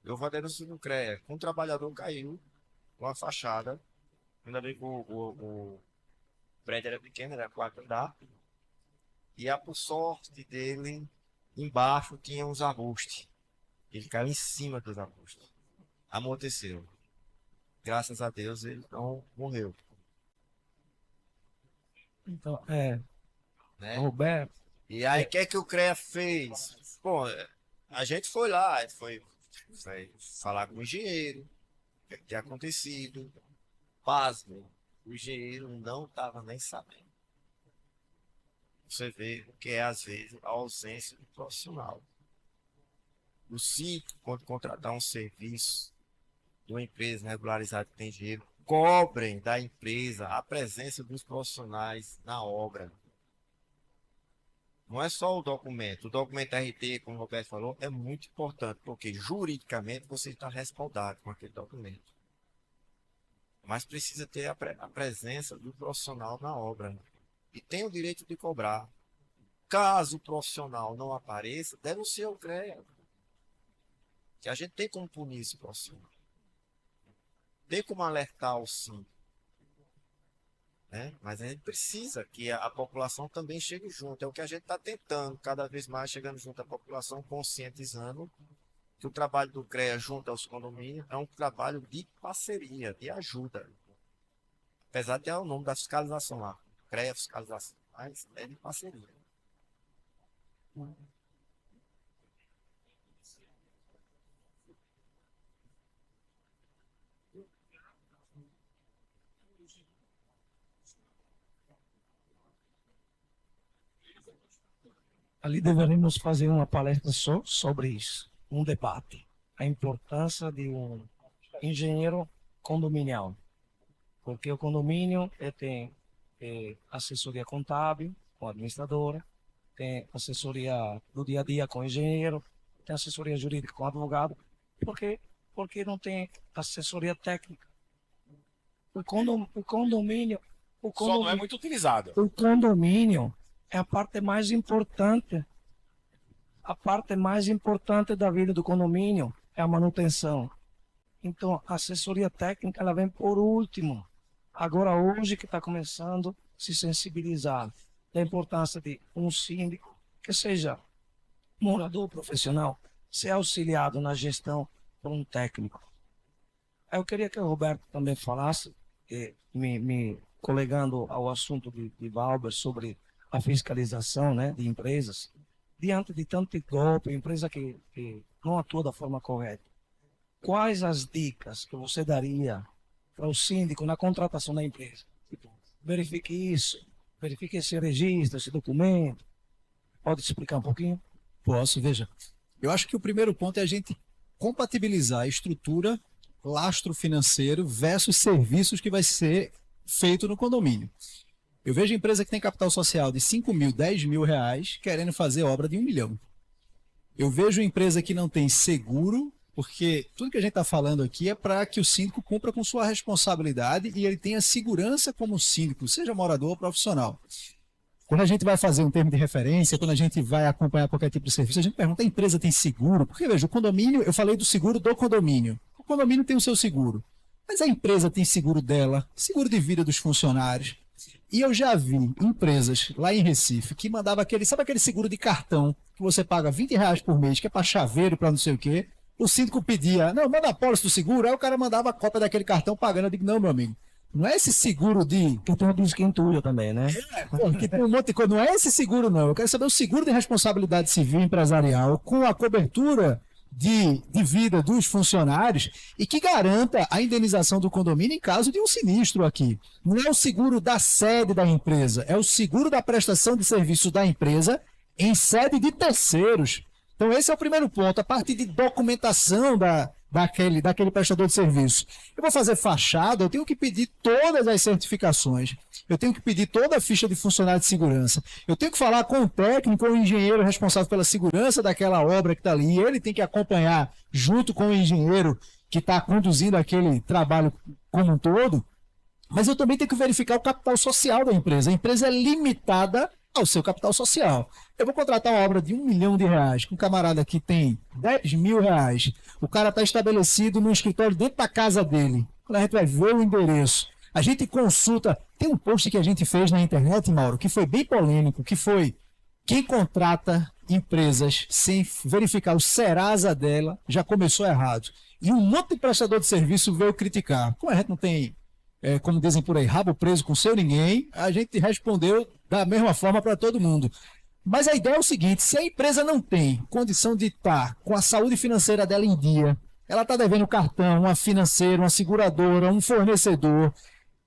Speaker 2: Eu vou denúncia no CREA. Um trabalhador caiu com a fachada. Ainda bem que o prédio era pequeno, era 4 andar. E por sorte dele, embaixo tinha uns arbustos. Ele caiu em cima dos arbustos. Amorteceu. Graças a Deus ele não morreu,
Speaker 1: Então,
Speaker 2: né?
Speaker 1: Roberto,
Speaker 2: E aí, o que é que o CREA fez? Bom, a gente foi lá, foi falar com o engenheiro, o que é que tinha acontecido. Pasmo, o engenheiro não estava nem sabendo. Você vê o que é, às vezes, a ausência do profissional. O síndico, quando contratar um serviço de uma empresa regularizada que tem dinheiro, cobrem da empresa a presença dos profissionais na obra. Não é só o documento RT, como o Roberto falou, é muito importante, porque juridicamente você está respaldado com aquele documento. mas precisa ter a presença do profissional na obra, né? E tem o direito de cobrar. Caso o profissional não apareça, denuncia o CREA. Que a gente tem como punir esse profissional. Tem como alertar o sim. Né? Mas a gente precisa que a população também chegue junto. É o que a gente está tentando, cada vez mais chegando junto à população, conscientizando que o trabalho do CREA junto aos condomínios é um trabalho de parceria, de ajuda. Apesar de ter o nome da fiscalização lá, CREA Fiscalização, mas é de parceria.
Speaker 1: Ali deveremos fazer uma palestra só sobre isso, um debate, a importância de um engenheiro condominial, porque o condomínio tem assessoria contábil com a administradora, tem assessoria do dia a dia com o engenheiro, tem assessoria jurídica com o advogado, porque não tem assessoria técnica. O condomínio,
Speaker 4: Só não é muito utilizado.
Speaker 1: o condomínio é a parte mais importante. A parte mais importante da vida do condomínio é a manutenção. Então, a assessoria técnica ela vem por último. Agora, hoje que está começando a se sensibilizar da importância de um síndico, que seja morador profissional, ser auxiliado na gestão por um técnico. Eu queria que o Roberto também falasse, me colegando ao assunto de Valber sobre a fiscalização, né, de empresas, diante de tanto golpe, empresa que não atua da forma correta. Quais as dicas que você daria para o síndico na contratação da empresa? Tipo, verifique isso, verifique esse registro, esse documento. Pode explicar um pouquinho?
Speaker 3: Posso, veja. Eu acho que o primeiro ponto é a gente compatibilizar a estrutura, lastro financeiro versus serviços que vai ser feito no condomínio. Eu vejo empresa que tem capital social de 5 mil, 10 mil reais querendo fazer obra de 1 milhão. Eu vejo empresa que não tem seguro, porque tudo que a gente está falando aqui é para que o síndico cumpra com sua responsabilidade e ele tenha segurança como síndico, seja morador ou profissional. Quando a gente vai fazer um termo de referência, quando a gente vai acompanhar qualquer tipo de serviço, a gente pergunta, a empresa tem seguro? Porque, veja, o condomínio, eu falei do seguro do condomínio. O condomínio tem o seu seguro, mas a empresa tem seguro dela, seguro de vida dos funcionários. E eu já vi empresas lá em Recife que mandava sabe aquele seguro de cartão que você paga 20 reais por mês, que é para chaveiro, para não sei o quê. O síndico pedia, não, manda a pólice do seguro, aí o cara mandava a cópia daquele cartão pagando. Eu digo, não, meu amigo, não é esse seguro de...
Speaker 1: Que tem o desquentulho também, né?
Speaker 3: Que tem um monte de coisa, não é esse seguro não. Eu quero saber o seguro de responsabilidade civil empresarial com a cobertura de vida dos funcionários e que garanta a indenização do condomínio em caso de um sinistro aqui. Não é o seguro da sede da empresa, é o seguro da prestação de serviços da empresa em sede de terceiros. Então esse é o primeiro ponto, a parte de documentação daquele prestador de serviço. Eu vou fazer fachada, eu tenho que pedir todas as certificações, eu tenho que pedir toda a ficha de funcionário de segurança, eu tenho que falar com o técnico ou o engenheiro responsável pela segurança daquela obra que está ali, e ele tem que acompanhar junto com o engenheiro que está conduzindo aquele trabalho como um todo, mas eu também tenho que verificar o capital social da empresa. A empresa é limitada ao seu capital social. Eu vou contratar uma obra de 1 milhão de reais com um camarada que tem 10 mil reais. O cara está estabelecido no escritório dentro da casa dele. Quando a gente vai ver o endereço, a gente consulta. Tem um post que a gente fez na internet, Mauro, que foi bem polêmico, que foi quem contrata empresas sem verificar o Serasa dela já começou errado. E um monte de prestador de serviço veio criticar. Como a gente não tem, como dizem por aí, rabo preso com seu ninguém, a gente respondeu da mesma forma para todo mundo. Mas a ideia é o seguinte, se a empresa não tem condição de estar com a saúde financeira dela em dia, ela está devendo cartão, uma financeira, uma seguradora, um fornecedor,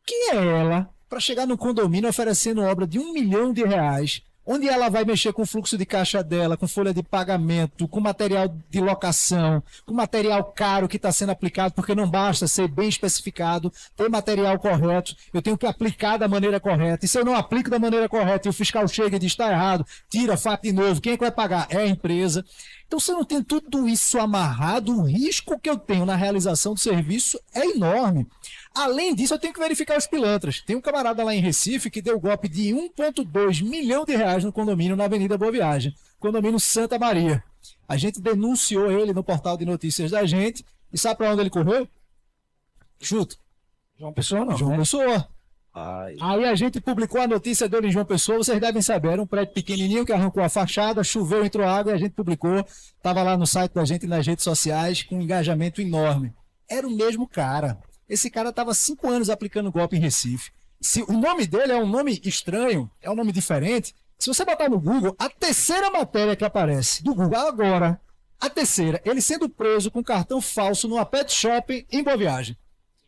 Speaker 3: quem é ela para chegar no condomínio oferecendo obra de 1 milhão de reais, onde ela vai mexer com o fluxo de caixa dela, com folha de pagamento, com material de locação, com material caro que está sendo aplicado, porque não basta ser bem especificado, ter material correto, eu tenho que aplicar da maneira correta, e se eu não aplico da maneira correta e o fiscal chega e diz está errado, tira, fato de novo, quem é que vai pagar? É a empresa. Então, se eu não tenho tudo isso amarrado, o risco que eu tenho na realização do serviço é enorme. Além disso, eu tenho que verificar os pilantras. Tem um camarada lá em Recife que deu golpe de 1,2 milhão de reais no condomínio na Avenida Boa Viagem, condomínio Santa Maria. A gente denunciou ele no portal de notícias da gente. E sabe para onde ele correu? Chuta.
Speaker 1: João Pessoa não,
Speaker 3: João
Speaker 1: né?
Speaker 3: Pessoa.
Speaker 1: Ai,
Speaker 3: Aí a gente publicou a notícia dele em João Pessoa, vocês devem saber, era um prédio pequenininho que arrancou a fachada, choveu, entrou água e a gente publicou, estava lá no site da gente e nas redes sociais com um engajamento enorme. Era o mesmo cara. Esse cara estava 5 anos aplicando golpe em Recife. O nome dele é um nome estranho, é um nome diferente. Se você botar no Google, a terceira matéria que aparece do Google agora, a terceira, ele sendo preso com cartão falso numa pet shop em Boa Viagem.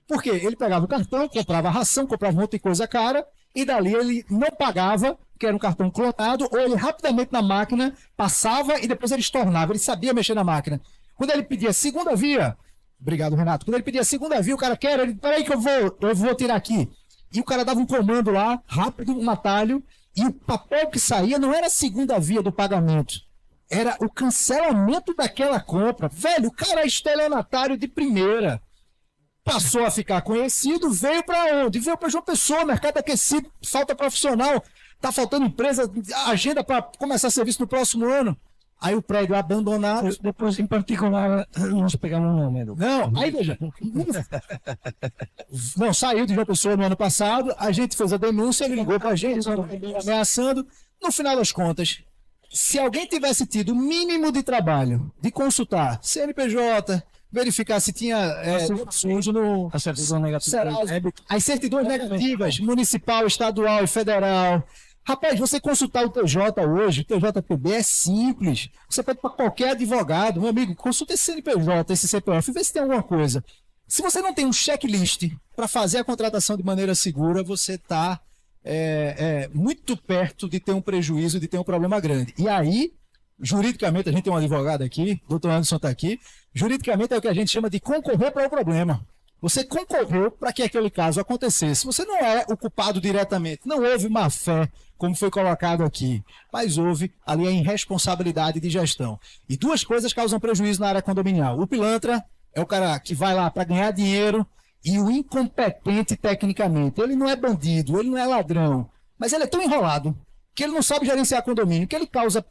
Speaker 3: Porque ele pegava o cartão, comprava ração, comprava um monte de coisa cara, e dali ele não pagava, que era um cartão clonado, ou ele rapidamente na máquina passava e depois ele estornava, ele sabia mexer na máquina. Quando ele pedia segunda via, obrigado Renato, quando ele pedia segunda via, o cara quer, ele, peraí que eu vou tirar aqui. E o cara dava um comando lá, rápido, um atalho, e o papel que saía não era a segunda via do pagamento, era o cancelamento daquela compra. Velho, o cara é estelionatário de primeira. Passou a ficar conhecido, veio para onde? Veio para João Pessoa, mercado aquecido, falta profissional, tá faltando empresa, agenda para começar serviço no próximo ano. Aí o prédio abandonado.
Speaker 1: depois, em particular, nós pegamos um nome.
Speaker 3: Não, aí veja. Não, saiu de João Pessoa no ano passado, a gente fez a denúncia, ele ligou pra gente, ameaçando. No final das contas, se alguém tivesse tido o mínimo de trabalho de consultar CNPJ, verificar se tinha sujo no
Speaker 1: A certidão negativa.
Speaker 3: Serasa, as certidões negativas, municipal, estadual e federal. Rapaz, você consultar o TJ hoje, o TJPB é simples. Você pede para qualquer advogado, meu amigo, consulta esse CNPJ, esse CPF, e vê se tem alguma coisa. Se você não tem um checklist para fazer a contratação de maneira segura, você está muito perto de ter um prejuízo, de ter um problema grande. E aí, juridicamente, a gente tem um advogado aqui, o doutor Anderson está aqui, juridicamente é o que a gente chama de concorrer para o problema. Você concorreu para que aquele caso acontecesse. Você não é o culpado diretamente, não houve má fé, como foi colocado aqui, mas houve ali a irresponsabilidade de gestão. E duas coisas causam prejuízo na área condominial. O pilantra é o cara que vai lá para ganhar dinheiro e o incompetente tecnicamente. Ele não é bandido, ele não é ladrão, mas ele é tão enrolado que ele não sabe gerenciar condomínio, que ele causa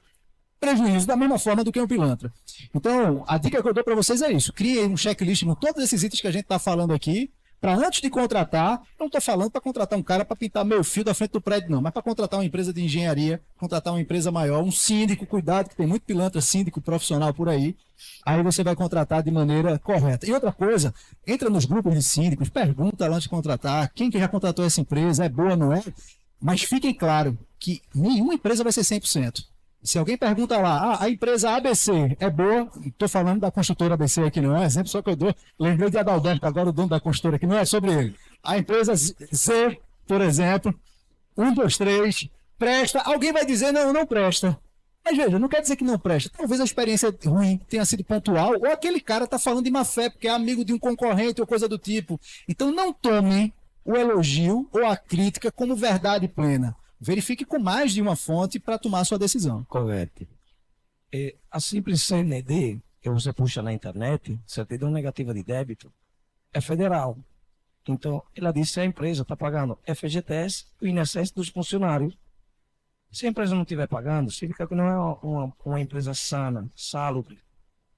Speaker 3: prejuízo da mesma forma do que um pilantra. Então, a dica que eu dou para vocês é isso. Criem um checklist com todos esses itens que a gente está falando aqui, para antes de contratar, não estou falando para contratar um cara para pintar meio fio da frente do prédio, não, mas para contratar uma empresa de engenharia, contratar uma empresa maior, um síndico, cuidado, que tem muito pilantra, síndico profissional por aí, aí você vai contratar de maneira correta. E outra coisa, entra nos grupos de síndicos, pergunta antes de contratar, quem que já contratou essa empresa, é boa, não é? Mas fiquem claro que nenhuma empresa vai ser 100%. Se alguém pergunta lá, a empresa ABC é boa, estou falando da construtora ABC aqui, não é exemplo só que eu dou, lembrei de Adalberto, agora o dono da construtora aqui, não é sobre ele. A empresa Z, por exemplo, 1, 2, 3, presta, alguém vai dizer, não presta. Mas veja, não quer dizer que não presta, talvez a experiência ruim tenha sido pontual, ou aquele cara está falando de má fé, porque é amigo de um concorrente ou coisa do tipo. Então não tomem o elogio ou a crítica como verdade plena. Verifique com mais de uma fonte para tomar sua decisão.
Speaker 1: Correto. A simples CND, que você puxa na internet, certidão negativa de débito, é federal. Então, ela diz se a empresa está pagando FGTS e o INSS dos funcionários. Se a empresa não estiver pagando, significa que não é uma empresa sana, salubre,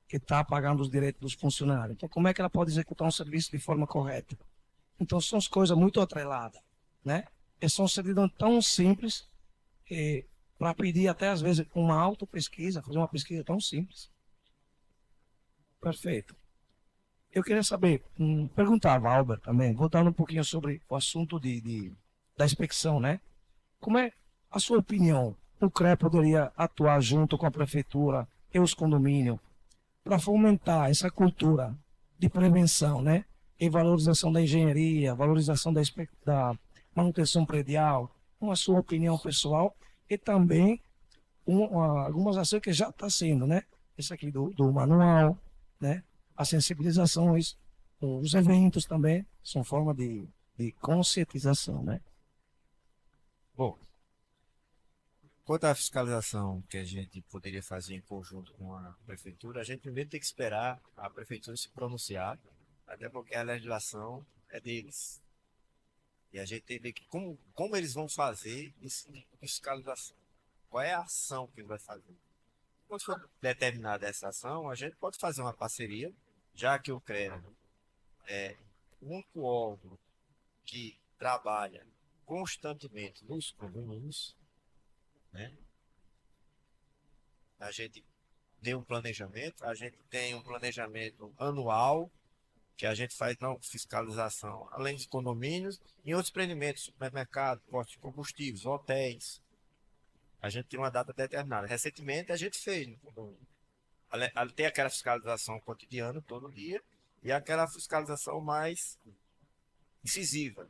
Speaker 1: que está pagando os direitos dos funcionários. Então, como é que ela pode executar um serviço de forma correta? Então, são as coisas muito atreladas, né? São certidão tão simples que, para pedir até às vezes uma autopesquisa, fazer uma pesquisa tão simples. Perfeito. Eu queria saber, perguntar a Valber também, voltando um pouquinho sobre o assunto da inspeção, né? Como é a sua opinião? O CREA poderia atuar junto com a prefeitura e os condomínios para fomentar essa cultura de prevenção, né? E valorização da engenharia, valorização da manutenção predial, uma sua opinião pessoal e também algumas ações que já está sendo, né? Esse aqui do manual, né? A sensibilização, os eventos também são forma de conscientização, né?
Speaker 2: Bom, Quanto à fiscalização que a gente poderia fazer em conjunto com a prefeitura, a gente primeiro tem que esperar a prefeitura se pronunciar, até porque a legislação é deles. E a gente tem que ver que como eles vão fazer essa fiscalização. Qual é a ação que ele vai fazer? Quando for determinada essa ação, a gente pode fazer uma parceria, já que o CREA é o único órgão que trabalha constantemente nos condomínios, né? A gente tem um planejamento, a gente tem um planejamento anual, que a gente faz não fiscalização, além dos condomínios, em outros empreendimentos, supermercado, postos de combustíveis, hotéis. A gente tem uma data determinada. Recentemente a gente fez no condomínio. Tem aquela fiscalização cotidiana, todo dia, e aquela fiscalização mais incisiva,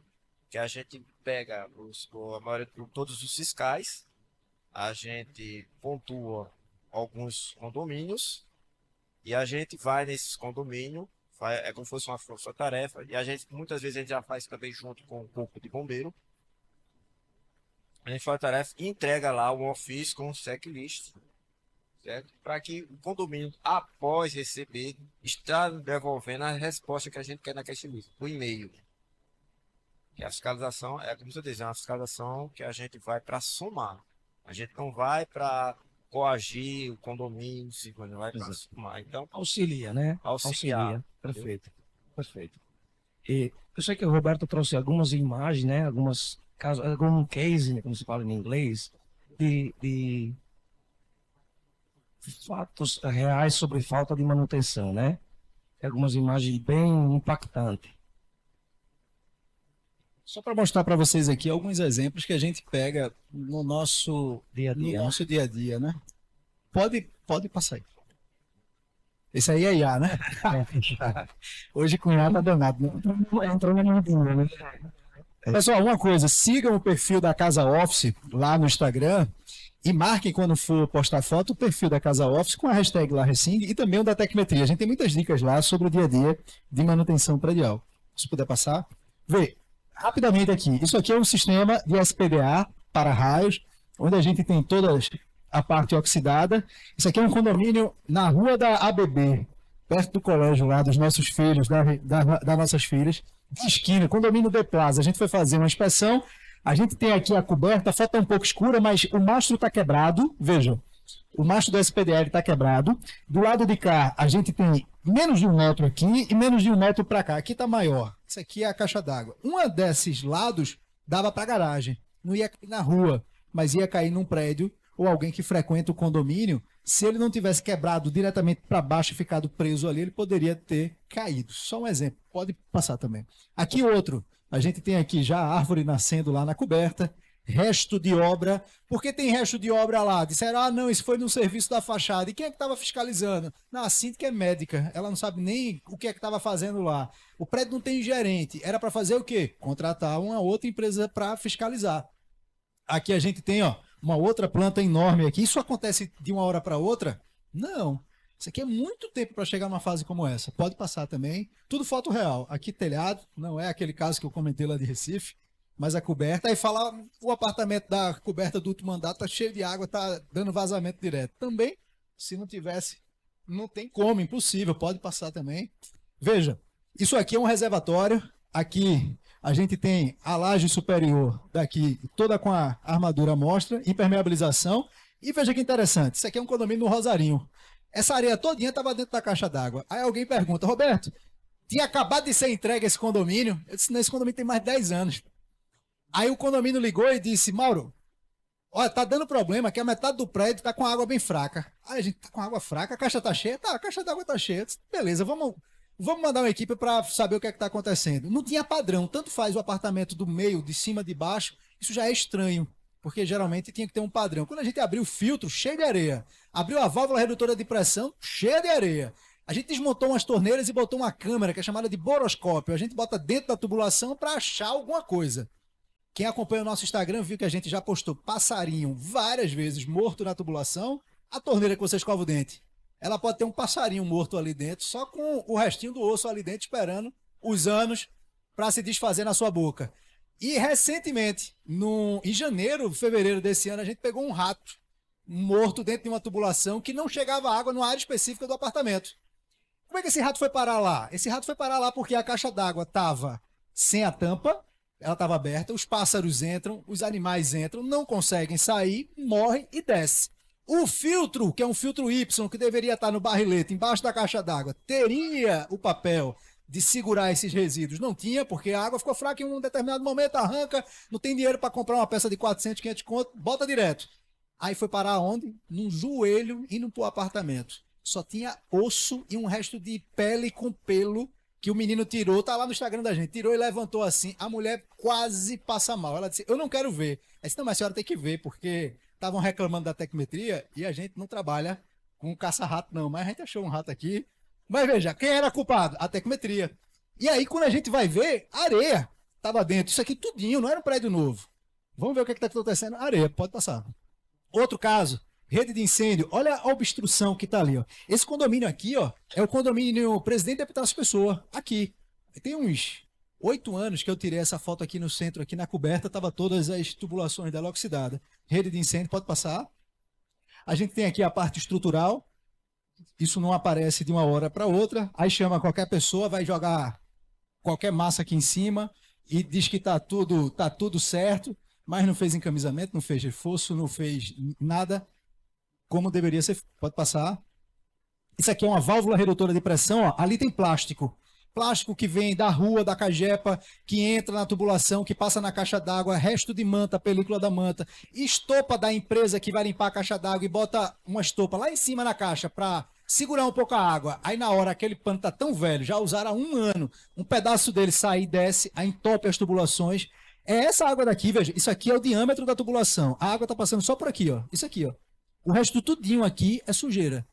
Speaker 2: que a gente pega a maioria, todos os fiscais, a gente pontua alguns condomínios e a gente vai nesses condomínios, é como se fosse uma força-tarefa, e a gente, muitas vezes, a gente já faz também junto com o corpo de bombeiro. A gente faz a tarefa e entrega lá um ofício com um checklist, certo? Para que o condomínio, após receber, está devolvendo a resposta que a gente quer naquele checklist, por e-mail. Que a fiscalização é, como você diz, é uma fiscalização que a gente vai para somar. A gente não vai para coagir o condomínio, não vai para somar. Então,
Speaker 1: Auxilia, né?
Speaker 2: auxiliar.
Speaker 1: Perfeito. Perfeito. E eu sei que o Roberto trouxe algumas imagens, né? Algum case, né, como se fala em inglês, de fatos reais sobre falta de manutenção, né? Algumas imagens bem impactantes.
Speaker 3: Só para mostrar para vocês aqui alguns exemplos que a gente pega no nosso
Speaker 1: Dia a dia.
Speaker 3: no nosso dia a dia, né? Pode passar aí. Esse aí é IA, né? Hoje com IA tá danado, né?
Speaker 1: Entrou na minha vida, né?
Speaker 3: Pessoal, uma coisa, sigam o perfil da Casa Office lá no Instagram e marquem quando for postar foto o perfil da Casa Office com a hashtag lá Resing e também o da Tecmetria. A gente tem muitas dicas lá sobre o dia a dia de manutenção predial. Se puder passar. Vê, rapidamente aqui. Isso aqui é um sistema de SPDA para raios, onde a gente tem toda a parte oxidada. Isso aqui é um condomínio na rua da ABB, perto do colégio lá dos nossos filhos, das nossas filhas. De esquina, condomínio de Plaza. A gente foi fazer uma inspeção. A gente tem aqui a coberta, a foto está um pouco escura, mas o mastro está quebrado. Vejam, o mastro do SPDL está quebrado. Do lado de cá, a gente tem menos de 1 metro aqui e menos de 1 metro para cá. Aqui está maior. Isso aqui é a caixa d'água. Um desses lados dava para garagem. Não ia cair na rua, mas ia cair num prédio ou alguém que frequenta o condomínio. Se ele não tivesse quebrado diretamente para baixo e ficado preso ali, ele poderia ter caído. Só um exemplo. Pode passar também. Aqui outro. A gente tem aqui já a árvore nascendo lá na coberta. Resto de obra. Por que tem resto de obra lá? Disseram, não, isso foi no serviço da fachada. E quem é que estava fiscalizando? Não, a síndica é médica. Ela não sabe nem o que é que estava fazendo lá. O prédio não tem gerente. Era para fazer o quê? Contratar uma outra empresa para fiscalizar. Aqui a gente tem, uma outra planta enorme aqui. Isso acontece de uma hora para outra? Não. Isso aqui é muito tempo para chegar numa fase como essa. Pode passar também. Tudo foto real. Aqui telhado, não é aquele caso que eu comentei lá de Recife, mas a coberta. Aí fala, o apartamento da coberta do último andar tá cheio de água, tá dando vazamento direto. Também, se não tivesse, não tem como, impossível. Pode passar também. Veja, isso aqui é um reservatório. Aqui a gente tem a laje superior daqui, toda com a armadura à mostra, impermeabilização. E veja que interessante, isso aqui é um condomínio no Rosarinho. Essa areia todinha estava dentro da caixa d'água. Aí alguém pergunta, Roberto, tinha acabado de ser entregue esse condomínio? Eu disse, não, esse condomínio tem mais de 10 anos. Aí o condomínio ligou e disse, Mauro, olha, tá dando problema que a metade do prédio tá com água bem fraca. Aí a gente tá com água fraca, a caixa tá cheia? Tá, a caixa d'água tá cheia. Eu disse, beleza, vamos mandar uma equipe para saber o que é que tá acontecendo. Não tinha padrão, tanto faz o apartamento do meio, de cima, de baixo, isso já é estranho. Porque geralmente tinha que ter um padrão. Quando a gente abriu o filtro, cheio de areia. Abriu a válvula redutora de pressão, cheia de areia. A gente desmontou umas torneiras e botou uma câmera, que é chamada de boroscópio. A gente bota dentro da tubulação para achar alguma coisa. Quem acompanha o nosso Instagram viu que a gente já postou passarinho várias vezes morto na tubulação. A torneira que você escova o dente, ela pode ter um passarinho morto ali dentro, só com o restinho do osso ali dentro, esperando os anos para se desfazer na sua boca. E recentemente, em janeiro, fevereiro desse ano, a gente pegou um rato morto dentro de uma tubulação que não chegava água numa área específica do apartamento. Como é que esse rato foi parar lá? Esse rato foi parar lá porque a caixa d'água estava sem a tampa, ela estava aberta, os pássaros entram, os animais entram, não conseguem sair, morrem e desce. O filtro, que é um filtro Y, que deveria estar no barrilete, embaixo da caixa d'água, teria o papel de segurar esses resíduos. Não tinha, porque a água ficou fraca em um determinado momento, arranca, não tem dinheiro para comprar uma peça de 400, 500 conto, bota direto. Aí foi parar onde? Num joelho indo pro apartamento. Só tinha osso e um resto de pele com pelo que o menino tirou, tá lá no Instagram da gente, tirou e levantou assim, a mulher quase passa mal. Ela disse, eu não quero ver. Eu disse, não, mas a senhora tem que ver, porque estavam reclamando da tecmetria e a gente não trabalha com caça-rato não, mas a gente achou um rato aqui. Mas veja, quem era culpado? A tecmetria. E aí quando a gente vai ver, areia estava dentro, isso aqui tudinho, não era um prédio novo. Vamos ver o que está acontecendo. Areia, pode passar. Outro caso, rede de incêndio. Olha a obstrução que está ali. Ó. Esse condomínio aqui ó, é o condomínio Presidente Epitácio Pessoa. Aqui. Tem uns 8 anos que eu tirei essa foto aqui no centro, aqui na coberta, estava todas as tubulações dela oxidada. Rede de incêndio, pode passar. A gente tem aqui a parte estrutural. Isso não aparece de uma hora para outra. Aí chama qualquer pessoa, vai jogar qualquer massa aqui em cima e diz que tá tudo certo, mas não fez encamisamento, não fez reforço, não fez nada como deveria ser. Pode passar. Isso aqui é uma válvula redutora de pressão. Ó. Ali tem plástico. Plástico que vem da rua, da cagepa, que entra na tubulação, que passa na caixa d'água, resto de manta, película da manta, estopa da empresa que vai limpar a caixa d'água e bota uma estopa lá em cima na caixa para segurar um pouco a água. Aí na hora aquele pano tá tão velho, já usaram há 1 ano, um pedaço dele sai e desce, aí entope as tubulações. É essa água daqui, veja, isso aqui é o diâmetro da tubulação. A água tá passando só por aqui, ó. Isso aqui, ó. O resto tudinho aqui é sujeira.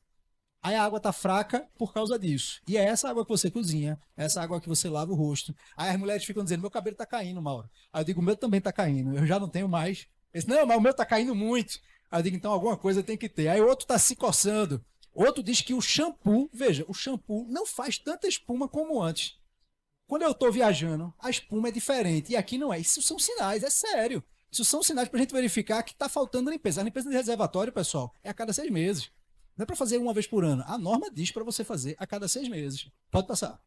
Speaker 3: Aí a água tá fraca por causa disso. E é essa água que você cozinha, é essa água que você lava o rosto. Aí as mulheres ficam dizendo, meu cabelo tá caindo, Mauro. Aí eu digo, o meu também tá caindo, eu já não tenho mais. Eles, não, mas o meu tá caindo muito. Aí eu digo, então alguma coisa tem que ter. Aí o outro tá se coçando. Outro diz que o shampoo, veja, o shampoo não faz tanta espuma como antes. Quando eu tô viajando, a espuma é diferente. E aqui não é. Isso são sinais, é sério. Isso são sinais pra gente verificar que tá faltando limpeza. A limpeza de reservatório, pessoal, é a cada 6 meses. Não é para fazer uma vez por ano. A norma diz para você fazer a cada 6 meses. Pode passar.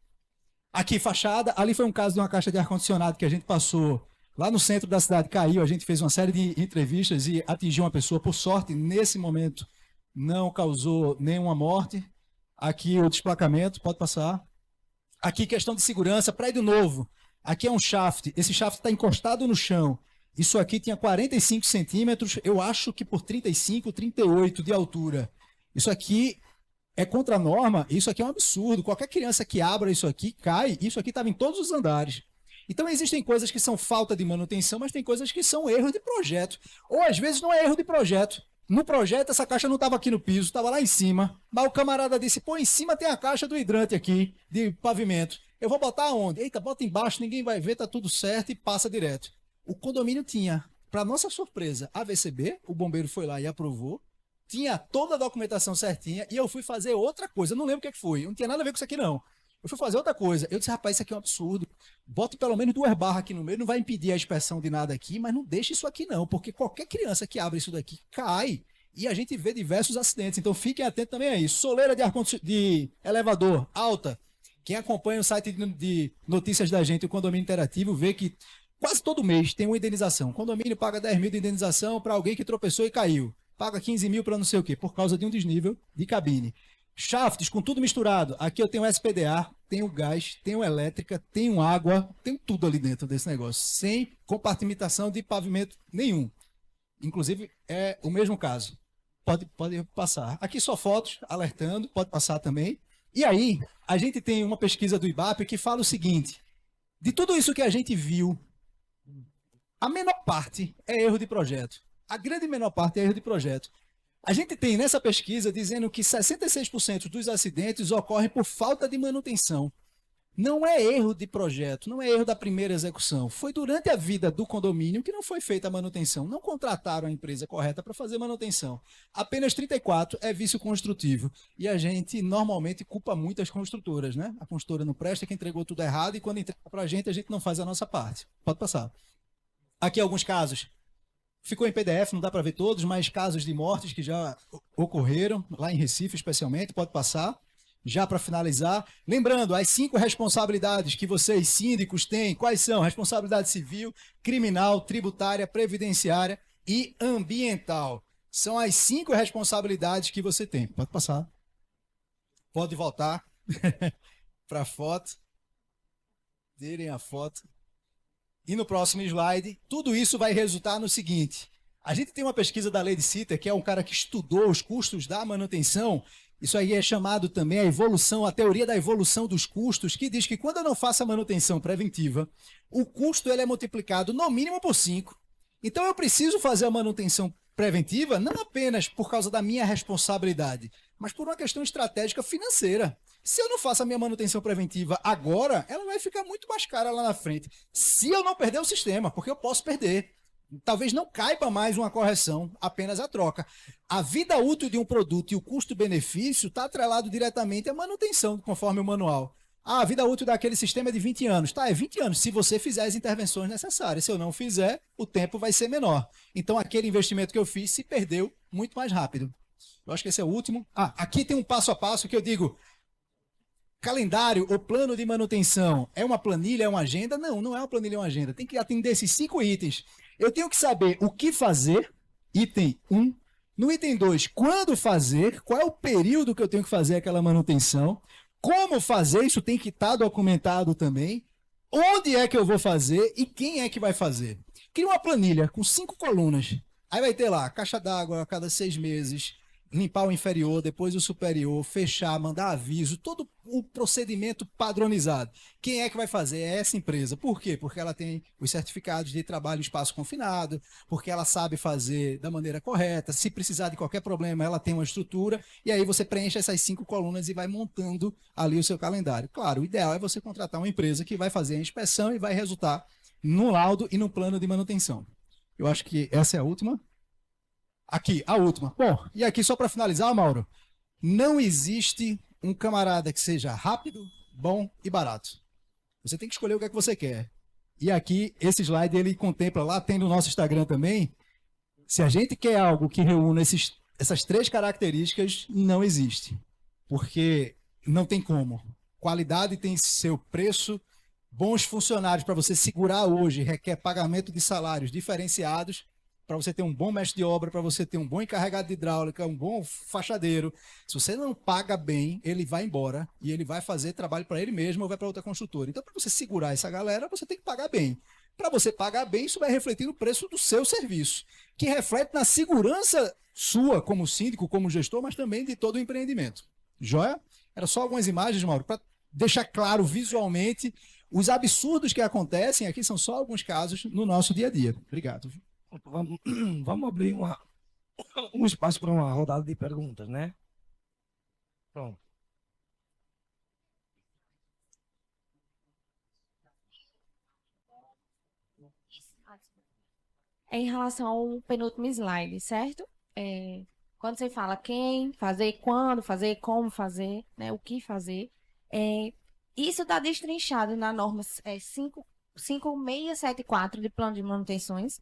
Speaker 3: Aqui, fachada. Ali foi um caso de uma caixa de ar-condicionado que a gente passou lá no centro da cidade, caiu. A gente fez uma série de entrevistas e atingiu uma pessoa. Por sorte, nesse momento, não causou nenhuma morte. Aqui o desplacamento. Pode passar. Aqui, questão de segurança. Prédio novo. Aqui é um shaft. Esse shaft está encostado no chão. Isso aqui tinha 45 centímetros. Eu acho que por 35, 38 de altura. Isso aqui é contra a norma, isso aqui é um absurdo. Qualquer criança que abra isso aqui, cai. Isso aqui estava em todos os andares. Então existem coisas que são falta de manutenção, mas tem coisas que são erros de projeto. Ou às vezes não é erro de projeto. No projeto essa caixa não estava aqui no piso, estava lá em cima. Mas o camarada disse, pô, em cima tem a caixa do hidrante aqui, de pavimento. Eu vou botar onde? Eita, bota embaixo, ninguém vai ver, tá tudo certo e passa direto. O condomínio tinha, para nossa surpresa, AVCB, o bombeiro foi lá e aprovou. Tinha toda a documentação certinha e eu fui fazer outra coisa. Eu não lembro o que foi. Não tinha nada a ver com isso aqui, não. Eu fui fazer outra coisa. Eu disse, rapaz, isso aqui é um absurdo. Bota pelo menos 2 barras aqui no meio. Não vai impedir a inspeção de nada aqui, mas não deixe isso aqui, não. Porque qualquer criança que abre isso daqui cai. E a gente vê diversos acidentes. Então fiquem atentos também a isso. Soleira de elevador alta. Quem acompanha o site de notícias da gente, o Condomínio Interativo, vê que quase todo mês tem uma indenização. O condomínio paga 10 mil de indenização para alguém que tropeçou e caiu. Paga 15 mil para não sei o quê, por causa de um desnível de cabine. Shafts com tudo misturado. Aqui eu tenho SPDA, tenho gás, tenho elétrica, tenho água, tenho tudo ali dentro desse negócio, sem compartimentação de pavimento nenhum. Inclusive, é o mesmo caso. Pode passar. Aqui só fotos, alertando, pode passar também. E aí, a gente tem uma pesquisa do IBAP que fala o seguinte, de tudo isso que a gente viu, a menor parte é erro de projeto. A grande menor parte é erro de projeto. A gente tem nessa pesquisa dizendo que 66% dos acidentes ocorrem por falta de manutenção. Não é erro de projeto, não é erro da primeira execução. Foi durante a vida do condomínio que não foi feita a manutenção. Não contrataram a empresa correta para fazer manutenção. Apenas 34% é vício construtivo. E a gente normalmente culpa muito as construtoras, né? A construtora não presta, que entregou tudo errado e quando entrega para a gente não faz a nossa parte. Pode passar. Aqui alguns casos. Ficou em PDF, não dá para ver todos, mas casos de mortes que já ocorreram, lá em Recife especialmente, pode passar. Já para finalizar, lembrando, as 5 responsabilidades que vocês, síndicos, têm, quais são? Responsabilidade civil, criminal, tributária, previdenciária e ambiental. São as 5 responsabilidades que você tem. Pode passar. Pode voltar para a foto. Tirem a foto. E no próximo slide, tudo isso vai resultar no seguinte. A gente tem uma pesquisa da Lady Sitter, que é um cara que estudou os custos da manutenção. Isso aí é chamado também a teoria da evolução dos custos, que diz que quando eu não faço a manutenção preventiva, o custo ele é multiplicado no mínimo por 5. Então eu preciso fazer a manutenção preventiva não apenas por causa da minha responsabilidade, mas por uma questão estratégica financeira. Se eu não faço a minha manutenção preventiva agora, ela vai ficar muito mais cara lá na frente. Se eu não perder o sistema, porque eu posso perder. Talvez não caiba mais uma correção, apenas a troca. A vida útil de um produto e o custo-benefício está atrelado diretamente à manutenção, conforme o manual. A vida útil daquele sistema é de 20 anos. Tá, é 20 anos, se você fizer as intervenções necessárias. Se eu não fizer, o tempo vai ser menor. Então, aquele investimento que eu fiz se perdeu muito mais rápido. Eu acho que esse é o último. Aqui tem um passo a passo que eu digo... Calendário ou plano de manutenção é uma planilha, é uma agenda? Não, não é uma planilha, é uma agenda. Tem que atender esses 5 itens. Eu tenho que saber o que fazer, item 1. No item 2, quando fazer, qual é o período que eu tenho que fazer aquela manutenção. Como fazer, isso tem que estar documentado também. Onde é que eu vou fazer e quem é que vai fazer. Cria uma planilha com 5 colunas. Aí vai ter lá, caixa d'água a cada 6 meses, limpar o inferior, depois o superior, fechar, mandar aviso, todo o procedimento padronizado. Quem é que vai fazer? É essa empresa. Por quê? Porque ela tem os certificados de trabalho em espaço confinado, porque ela sabe fazer da maneira correta, se precisar de qualquer problema, ela tem uma estrutura, e aí você preenche essas 5 colunas e vai montando ali o seu calendário. Claro, o ideal é você contratar uma empresa que vai fazer a inspeção e vai resultar no laudo e no plano de manutenção. Eu acho que essa é a última. Aqui, a última. Bom, e aqui só para finalizar, Mauro, não existe um camarada que seja rápido, bom e barato. Você tem que escolher o que é que você quer. E aqui, esse slide, ele contempla, lá tem no nosso Instagram também, se a gente quer algo que reúna essas 3 características, não existe. Porque não tem como. Qualidade tem seu preço, bons funcionários para você segurar hoje requer pagamento de salários diferenciados, para você ter um bom mestre de obra, para você ter um bom encarregado de hidráulica, um bom fachadeiro. Se você não paga bem, ele vai embora e ele vai fazer trabalho para ele mesmo ou vai para outra construtora. Então, para você segurar essa galera, você tem que pagar bem. Para você pagar bem, isso vai refletir no preço do seu serviço, que reflete na segurança sua como síndico, como gestor, mas também de todo o empreendimento. Joia? Era só algumas imagens, Mauro, para deixar claro visualmente os absurdos que acontecem. Aqui são só alguns casos no nosso dia a dia. Obrigado.
Speaker 1: Vamos abrir um espaço para uma rodada de perguntas, né? Pronto.
Speaker 5: Em relação ao penúltimo slide, certo? Quando você fala quem fazer, quando fazer, como fazer, né, o que fazer, isso está destrinchado na norma 5674 de plano de manutenções.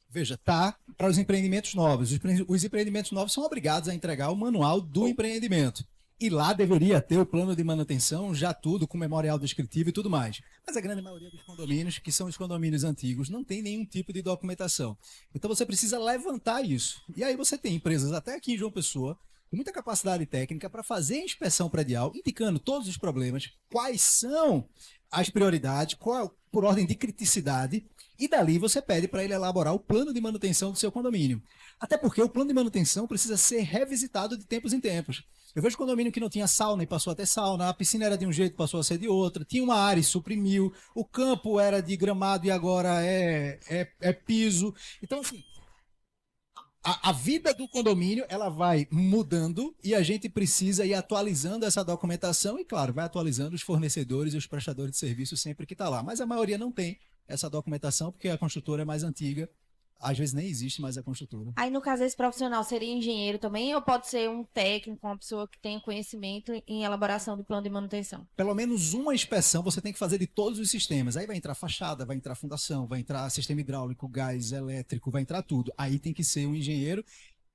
Speaker 3: Veja, tá para os empreendimentos novos. Os empreendimentos novos são obrigados a entregar o manual do empreendimento. E lá deveria ter o plano de manutenção, já tudo, com memorial descritivo e tudo mais. Mas a grande maioria dos condomínios, que são os condomínios antigos, não tem nenhum tipo de documentação. Então você precisa levantar isso. E aí você tem empresas, até aqui em João Pessoa, com muita capacidade técnica para fazer a inspeção predial, indicando todos os problemas, quais são as prioridades, qual, por ordem de criticidade, e dali você pede para ele elaborar o plano de manutenção do seu condomínio. Até porque o plano de manutenção precisa ser revisitado de tempos em tempos. Eu vejo condomínio que não tinha sauna e passou a ter sauna, a piscina era de um jeito e passou a ser de outra, tinha uma área e suprimiu, o campo era de gramado e agora é piso. Então, assim, a vida do condomínio ela vai mudando e a gente precisa ir atualizando essa documentação e, claro, vai atualizando os fornecedores e os prestadores de serviço sempre que está lá. Mas a maioria não tem essa documentação porque a construtora é mais antiga Às vezes nem existe mais a construtora.
Speaker 5: Aí, no caso, esse profissional seria engenheiro também, ou pode ser um técnico, uma pessoa que tenha conhecimento em elaboração do plano de manutenção?
Speaker 3: Pelo menos uma inspeção você tem que fazer de todos os sistemas. Aí vai entrar fachada, vai entrar fundação, vai entrar sistema hidráulico, gás, elétrico, vai entrar tudo. Aí tem que ser um engenheiro.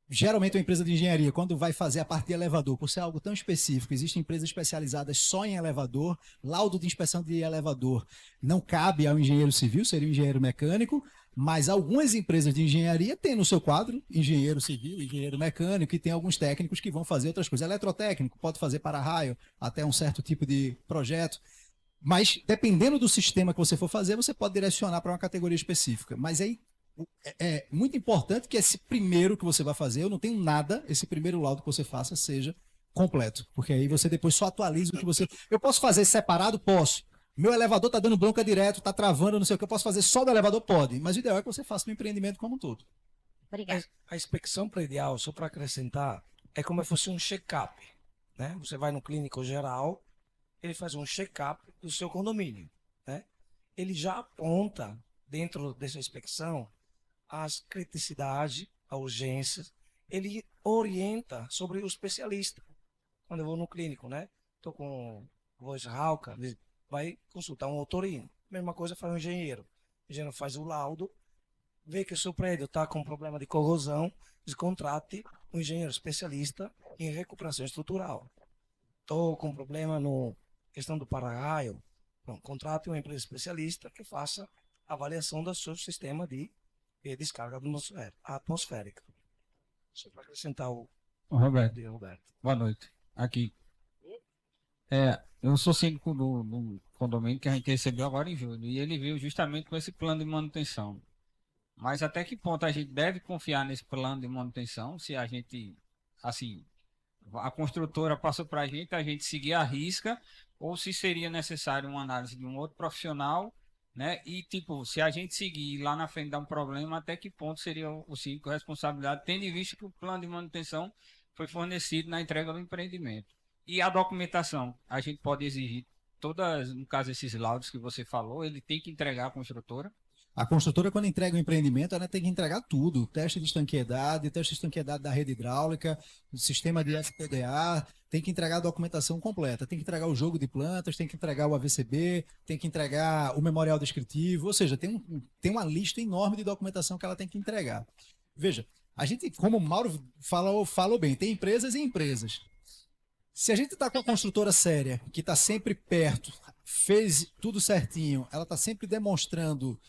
Speaker 3: Geralmente, uma empresa de engenharia, quando vai fazer a parte de elevador, por ser algo tão específico, existem empresas especializadas só em elevador, laudo de inspeção de elevador não cabe ao engenheiro civil, seria o engenheiro mecânico, mas algumas empresas de engenharia têm no seu quadro engenheiro civil, engenheiro mecânico, e tem alguns técnicos que vão fazer outras coisas. Eletrotécnico pode fazer para-raio, até um certo tipo de projeto. Mas, dependendo do sistema que você for fazer, você pode direcionar para uma categoria específica. Mas aí é muito importante que esse primeiro que você vai fazer, eu não tenho nada, esse primeiro laudo que você faça seja completo. Porque aí você depois só atualiza o que você... Eu posso fazer separado? Posso. Meu elevador está dando bronca direto, está travando, não sei o que. Eu posso fazer só do elevador? Pode. Mas o ideal é que você faça no empreendimento como um todo.
Speaker 5: Obrigada.
Speaker 1: A inspeção predial, só para acrescentar, é como se fosse um check-up, né? Você vai no clínico geral, ele faz um check-up do seu condomínio, né? Ele já aponta, dentro dessa inspeção, as criticidades, a urgências, ele orienta sobre o especialista. Quando eu vou no clínico, né? Estou com voz rouca, vai consultar um otorino. Mesma coisa faz um engenheiro. O engenheiro faz o laudo, vê que o seu prédio está com problema de corrosão, contrate um engenheiro especialista em recuperação estrutural. Estou com problema no questão do para-raio, contrate uma empresa especialista que faça a avaliação do seu sistema de descarga atmosférica. Só para acrescentar o
Speaker 6: Roberto,
Speaker 1: de Roberto.
Speaker 6: boa noite. Aqui. Eu sou síndico do condomínio que a gente recebeu agora em julho. E ele veio justamente com esse plano de manutenção. Mas até que ponto a gente deve confiar nesse plano de manutenção? Se a gente, assim, a construtora passou para a gente seguir a risca, ou se seria necessário uma análise de um outro profissional, né? E, tipo, se a gente seguir lá na frente dar um problema, até que ponto seria o síndico responsabilidade, tendo em vista que o plano de manutenção foi fornecido na entrega do empreendimento. E a documentação, a gente pode exigir todas, no caso, esses laudos que você falou, ele tem que entregar à construtora.
Speaker 3: A construtora, quando entrega o empreendimento, ela tem que entregar tudo. Teste de estanqueidade da rede hidráulica, o sistema de FTDA, tem que entregar a documentação completa. Tem que entregar o jogo de plantas, tem que entregar o AVCB, tem que entregar o memorial descritivo, ou seja, tem uma lista enorme de documentação que ela tem que entregar. Veja, a gente, como o Mauro falou bem, tem empresas e empresas. Se a gente está com a construtora séria, que está sempre perto, fez tudo certinho, ela está sempre demonstrando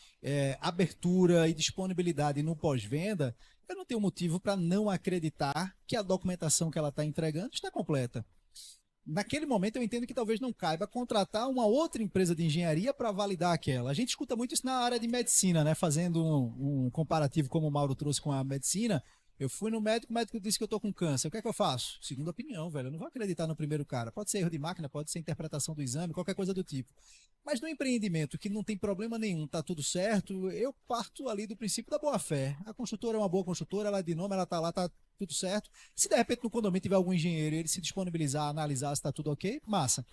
Speaker 3: abertura e disponibilidade no pós-venda, eu não tenho motivo para não acreditar que a documentação que ela está entregando está completa. Naquele momento eu entendo que talvez não caiba contratar uma outra empresa de engenharia para validar aquela. A gente escuta muito isso na área de medicina, né? Fazendo um comparativo como o Mauro trouxe com a medicina. Eu fui no médico, o médico disse que eu tô com câncer. O que é que eu faço? Segunda opinião, velho. Eu não vou acreditar no primeiro cara. Pode ser erro de máquina, pode ser interpretação do exame, qualquer coisa do tipo. Mas no empreendimento que não tem problema nenhum, tá tudo certo, eu parto ali do princípio da boa-fé. A construtora é uma boa construtora, ela é de nome, ela tá lá, tá tudo certo. Se de repente no condomínio tiver algum engenheiro e ele se disponibilizar, analisar se tá tudo ok, massa.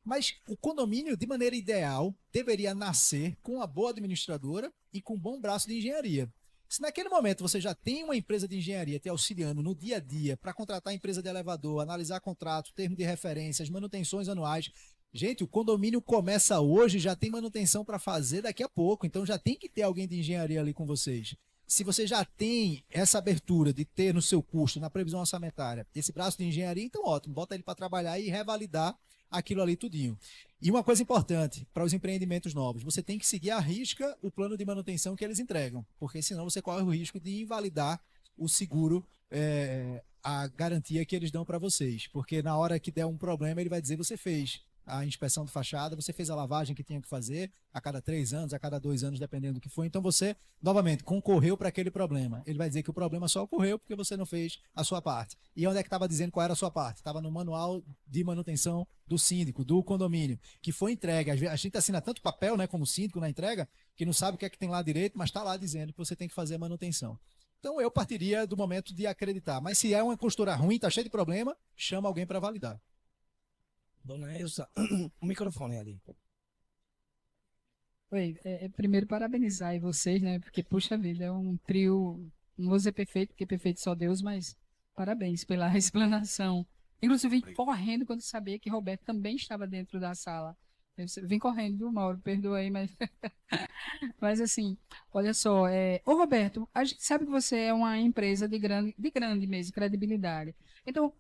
Speaker 3: Mas o condomínio, de maneira ideal, deveria nascer com uma boa administradora e com um bom braço de engenharia. Se naquele momento você já tem uma empresa de engenharia te auxiliando no dia a dia para contratar a empresa de elevador, analisar contrato, termo de referências, manutenções anuais, gente, o condomínio começa hoje, já tem manutenção para fazer daqui a pouco, então já tem que ter alguém de engenharia ali com vocês. Se você já tem essa abertura de ter no seu custo, na previsão orçamentária, esse braço de engenharia, então ótimo, bota ele para trabalhar e revalidar aquilo ali tudinho. E uma coisa importante para os empreendimentos novos, você tem que seguir à risca o plano de manutenção que eles entregam, porque senão você corre o risco de invalidar o seguro, a garantia que eles dão para vocês, porque na hora que der um problema ele vai dizer você fez a inspeção de fachada, você fez a lavagem que tinha que fazer a cada 3 anos, a cada 2 anos, dependendo do que for. Então você, novamente, concorreu para aquele problema. Ele vai dizer que o problema só ocorreu porque você não fez a sua parte. E onde é que estava dizendo qual era a sua parte? Estava no manual de manutenção do síndico, do condomínio, que foi entregue. A gente assina tanto papel, né, como síndico na entrega, que não sabe o que é que tem lá direito, mas está lá dizendo que você tem que fazer a manutenção. Então eu partiria do momento de acreditar. Mas se é uma construtora ruim, está cheia de problema, chama alguém para validar.
Speaker 1: Dona Elza, o microfone ali.
Speaker 7: Oi, primeiro parabenizar aí vocês, né? Porque, puxa vida, é um trio, não vou dizer perfeito, porque perfeito só Deus, mas parabéns pela explanação. Inclusive, vim correndo quando sabia que Roberto também estava dentro da sala. Vim correndo, viu, Mauro? Perdoa aí, mas, mas assim, olha só, ô Roberto, a gente sabe que você é uma empresa de grande mesmo, credibilidade. Então,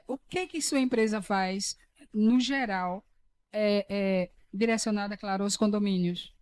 Speaker 7: o que que sua empresa faz, no geral, direcionada, claro, aos condomínios?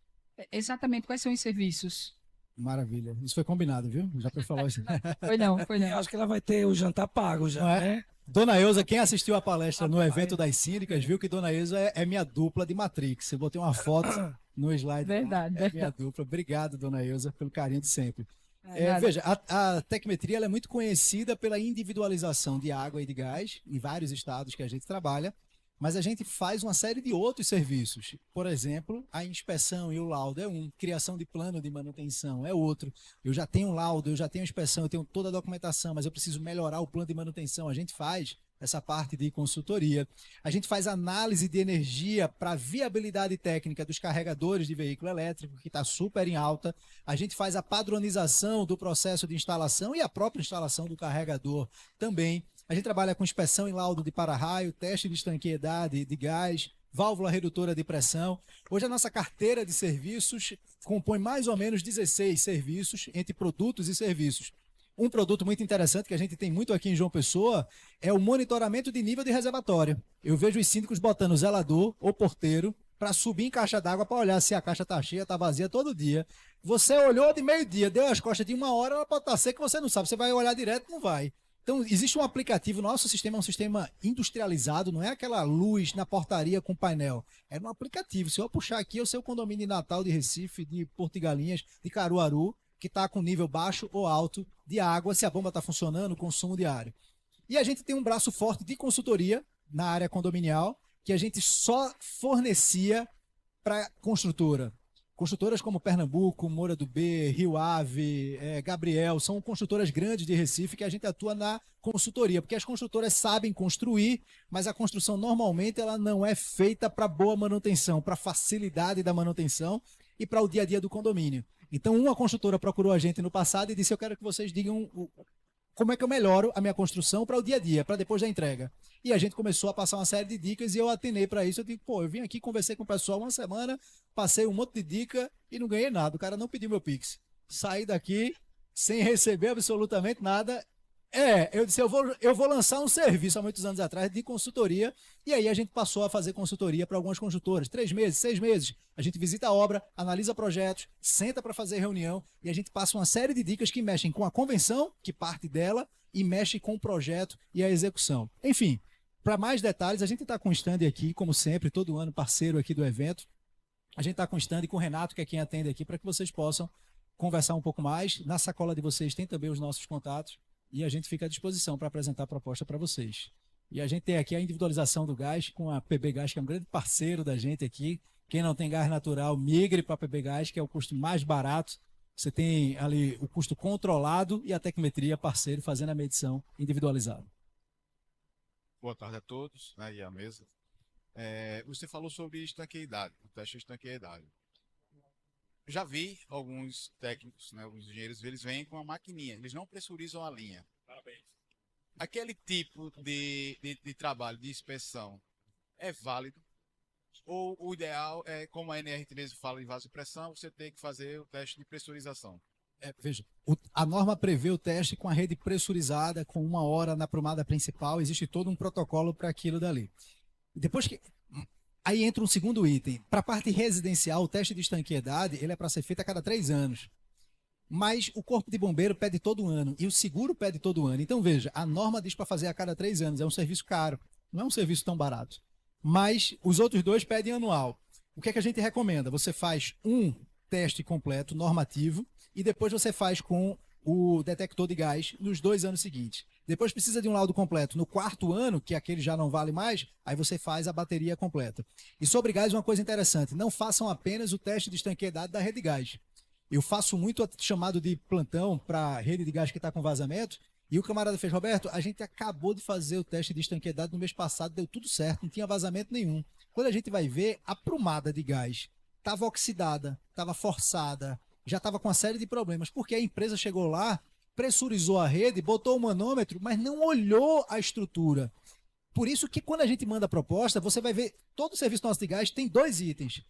Speaker 7: Exatamente quais são os serviços?
Speaker 3: Maravilha. Isso foi combinado, viu? Já para falar isso.
Speaker 7: Foi não, foi
Speaker 1: Eu
Speaker 7: não.
Speaker 1: acho que ela vai ter o jantar pago já,
Speaker 3: Não é?
Speaker 1: né?
Speaker 3: Dona Eusa, quem assistiu a palestra no
Speaker 1: Rapaz.
Speaker 3: evento das síndicas, viu que Dona Eusa é minha dupla de Matrix. Eu botei uma foto no slide.
Speaker 7: Verdade,
Speaker 3: É minha
Speaker 7: verdade.
Speaker 3: dupla. Obrigado, Dona Eusa, pelo carinho de sempre.
Speaker 7: Nada.
Speaker 3: Veja, a Tecmetria ela é muito conhecida pela individualização de água e de gás em vários estados que a gente trabalha, mas a gente faz uma série de outros serviços. Por exemplo, a inspeção e o laudo é um, criação de plano de manutenção é outro. Eu já tenho laudo, eu já tenho inspeção, eu tenho toda a documentação, mas eu preciso melhorar o plano de manutenção. A gente faz essa parte de consultoria. A gente faz análise de energia para viabilidade técnica dos carregadores de veículo elétrico, que está super em alta. A gente faz a padronização do processo de instalação e a própria instalação do carregador também. A gente trabalha com inspeção e laudo de para-raio, teste de estanqueidade de gás, válvula redutora de pressão. Hoje a nossa carteira de serviços compõe mais ou menos 16 serviços entre produtos e serviços. Um produto muito interessante que a gente tem muito aqui em João Pessoa é o monitoramento de nível de reservatório. Eu vejo os síndicos botando zelador ou porteiro para subir em caixa d'água para olhar se a caixa está cheia, está vazia todo dia. Você olhou de meio-dia, deu as costas de 1 hora, ela pode estar seca, você não sabe. Você vai olhar direto, não vai. Então, existe um aplicativo, nosso sistema é um sistema industrializado, não é aquela luz na portaria com painel. É um aplicativo. Se eu puxar aqui, é o seu condomínio de Natal, de Recife, de Porto de Galinhas, de Caruaru, que está com nível baixo ou alto de água, se a bomba está funcionando, consumo diário. E a gente tem um braço forte de consultoria na área condominial, que a gente só fornecia para construtora. Construtoras como Pernambuco, Moura do B, Rio Ave, Gabriel, são construtoras grandes de Recife que a gente atua na consultoria, porque as construtoras sabem construir, mas a construção normalmente ela não é feita para boa manutenção, para facilidade da manutenção e para o dia a dia do condomínio. Então, uma construtora procurou a gente no passado e disse: eu quero que vocês digam como é que eu melhoro a minha construção para o dia a dia, para depois da entrega. E a gente começou a passar uma série de dicas e eu atenei para isso. Eu digo: pô, eu vim aqui, conversei com o pessoal uma semana, passei um monte de dica e não ganhei nada. O cara não pediu meu Pix. Saí daqui sem receber absolutamente nada. Eu disse: eu vou lançar um serviço há muitos anos atrás de consultoria. E aí a gente passou a fazer consultoria para algumas construtoras. 3 meses, 6 meses. A gente visita a obra, analisa projetos, senta para fazer reunião e a gente passa uma série de dicas que mexem com a convenção, que parte dela, e mexe com o projeto e a execução. Enfim, para mais detalhes, a gente está com o stand aqui, como sempre, todo ano parceiro aqui do evento. A gente está com o stand e com o Renato, que é quem atende aqui, para que vocês possam conversar um pouco mais. Na sacola de vocês tem também os nossos contatos. E a gente fica à disposição para apresentar a proposta para vocês. E a gente tem aqui a individualização do gás com a PB Gás, que é um grande parceiro da gente aqui. Quem não tem gás natural, migre para a PB Gás, que é o custo mais barato. Você tem ali o custo controlado e a Tecmetria parceiro fazendo a medição individualizada.
Speaker 4: Boa tarde a todos, né, e à mesa. Você falou sobre estanqueidade, o teste de estanqueidade. Já vi alguns técnicos, né, alguns engenheiros, eles vêm com uma maquininha, eles não pressurizam a linha. Parabéns. Aquele tipo de trabalho de inspeção é válido? Ou o ideal é, como a NR13 fala em vasopressão, você tem que fazer o teste de pressurização?
Speaker 3: Veja, a norma prevê o teste com a rede pressurizada, com 1 hora na prumada principal, existe todo um protocolo para aquilo dali. Depois que... Aí entra um segundo item. Para a parte residencial, o teste de estanqueidade ele é para ser feito a cada 3 anos. Mas o corpo de bombeiro pede todo ano e o seguro pede todo ano. Então, veja, a norma diz para fazer a cada 3 anos. É um serviço caro, não é um serviço tão barato. Mas os outros 2 pedem anual. O que é que a gente recomenda? Você faz um teste completo, normativo, e depois você faz com o detector de gás nos 2 anos seguintes. Depois precisa de um laudo completo no 4º ano, que aquele já não vale mais, aí você faz a bateria completa. E sobre gás, uma coisa interessante, não façam apenas o teste de estanqueidade da rede de gás. Eu faço muito chamado de plantão para a rede de gás que está com vazamento, e o camarada fez: Roberto, a gente acabou de fazer o teste de estanqueidade no mês passado, deu tudo certo, não tinha vazamento nenhum. Quando a gente vai ver, a prumada de gás estava oxidada, estava forçada, já estava com uma série de problemas, porque a empresa chegou lá, pressurizou a rede, botou o manômetro, mas não olhou a estrutura. Por isso que quando a gente manda a proposta, você vai ver, todo o serviço nosso de gás tem 2 itens.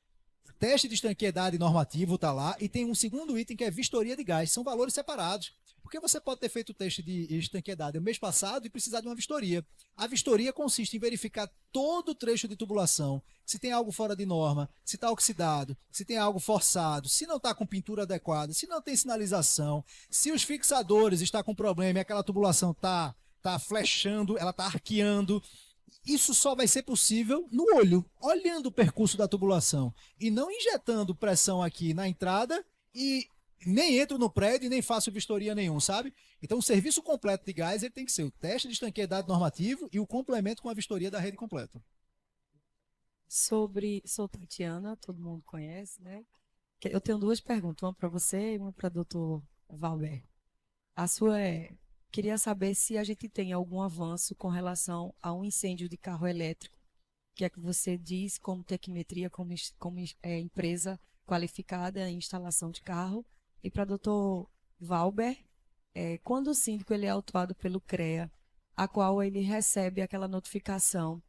Speaker 3: Teste de estanqueidade normativo está lá, e tem um segundo item que é vistoria de gás. São valores separados. Porque você pode ter feito o teste de estanqueidade no mês passado e precisar de uma vistoria. A vistoria consiste em verificar todo o trecho de tubulação, se tem algo fora de norma, se está oxidado, se tem algo forçado, se não está com pintura adequada, se não tem sinalização, se os fixadores estão com problema e aquela tubulação está flechando, ela está arqueando. Isso só vai ser possível no olho, olhando o percurso da tubulação e não injetando pressão aqui na entrada e nem entro no prédio e nem faço vistoria nenhum, sabe? Então o serviço completo de gás ele tem que ser o teste de estanqueidade normativo e o complemento com a vistoria da rede completa.
Speaker 8: Sou Tatiana, todo mundo conhece, né? Eu tenho 2 perguntas, uma para você e uma para o doutor Valber. A sua queria saber se a gente tem algum avanço com relação a um incêndio de carro elétrico. O que é que você diz como Tecmetria, como empresa qualificada em instalação de carro? E para doutor Valber, quando o síndico ele é autuado pelo CREA, a qual ele recebe aquela notificação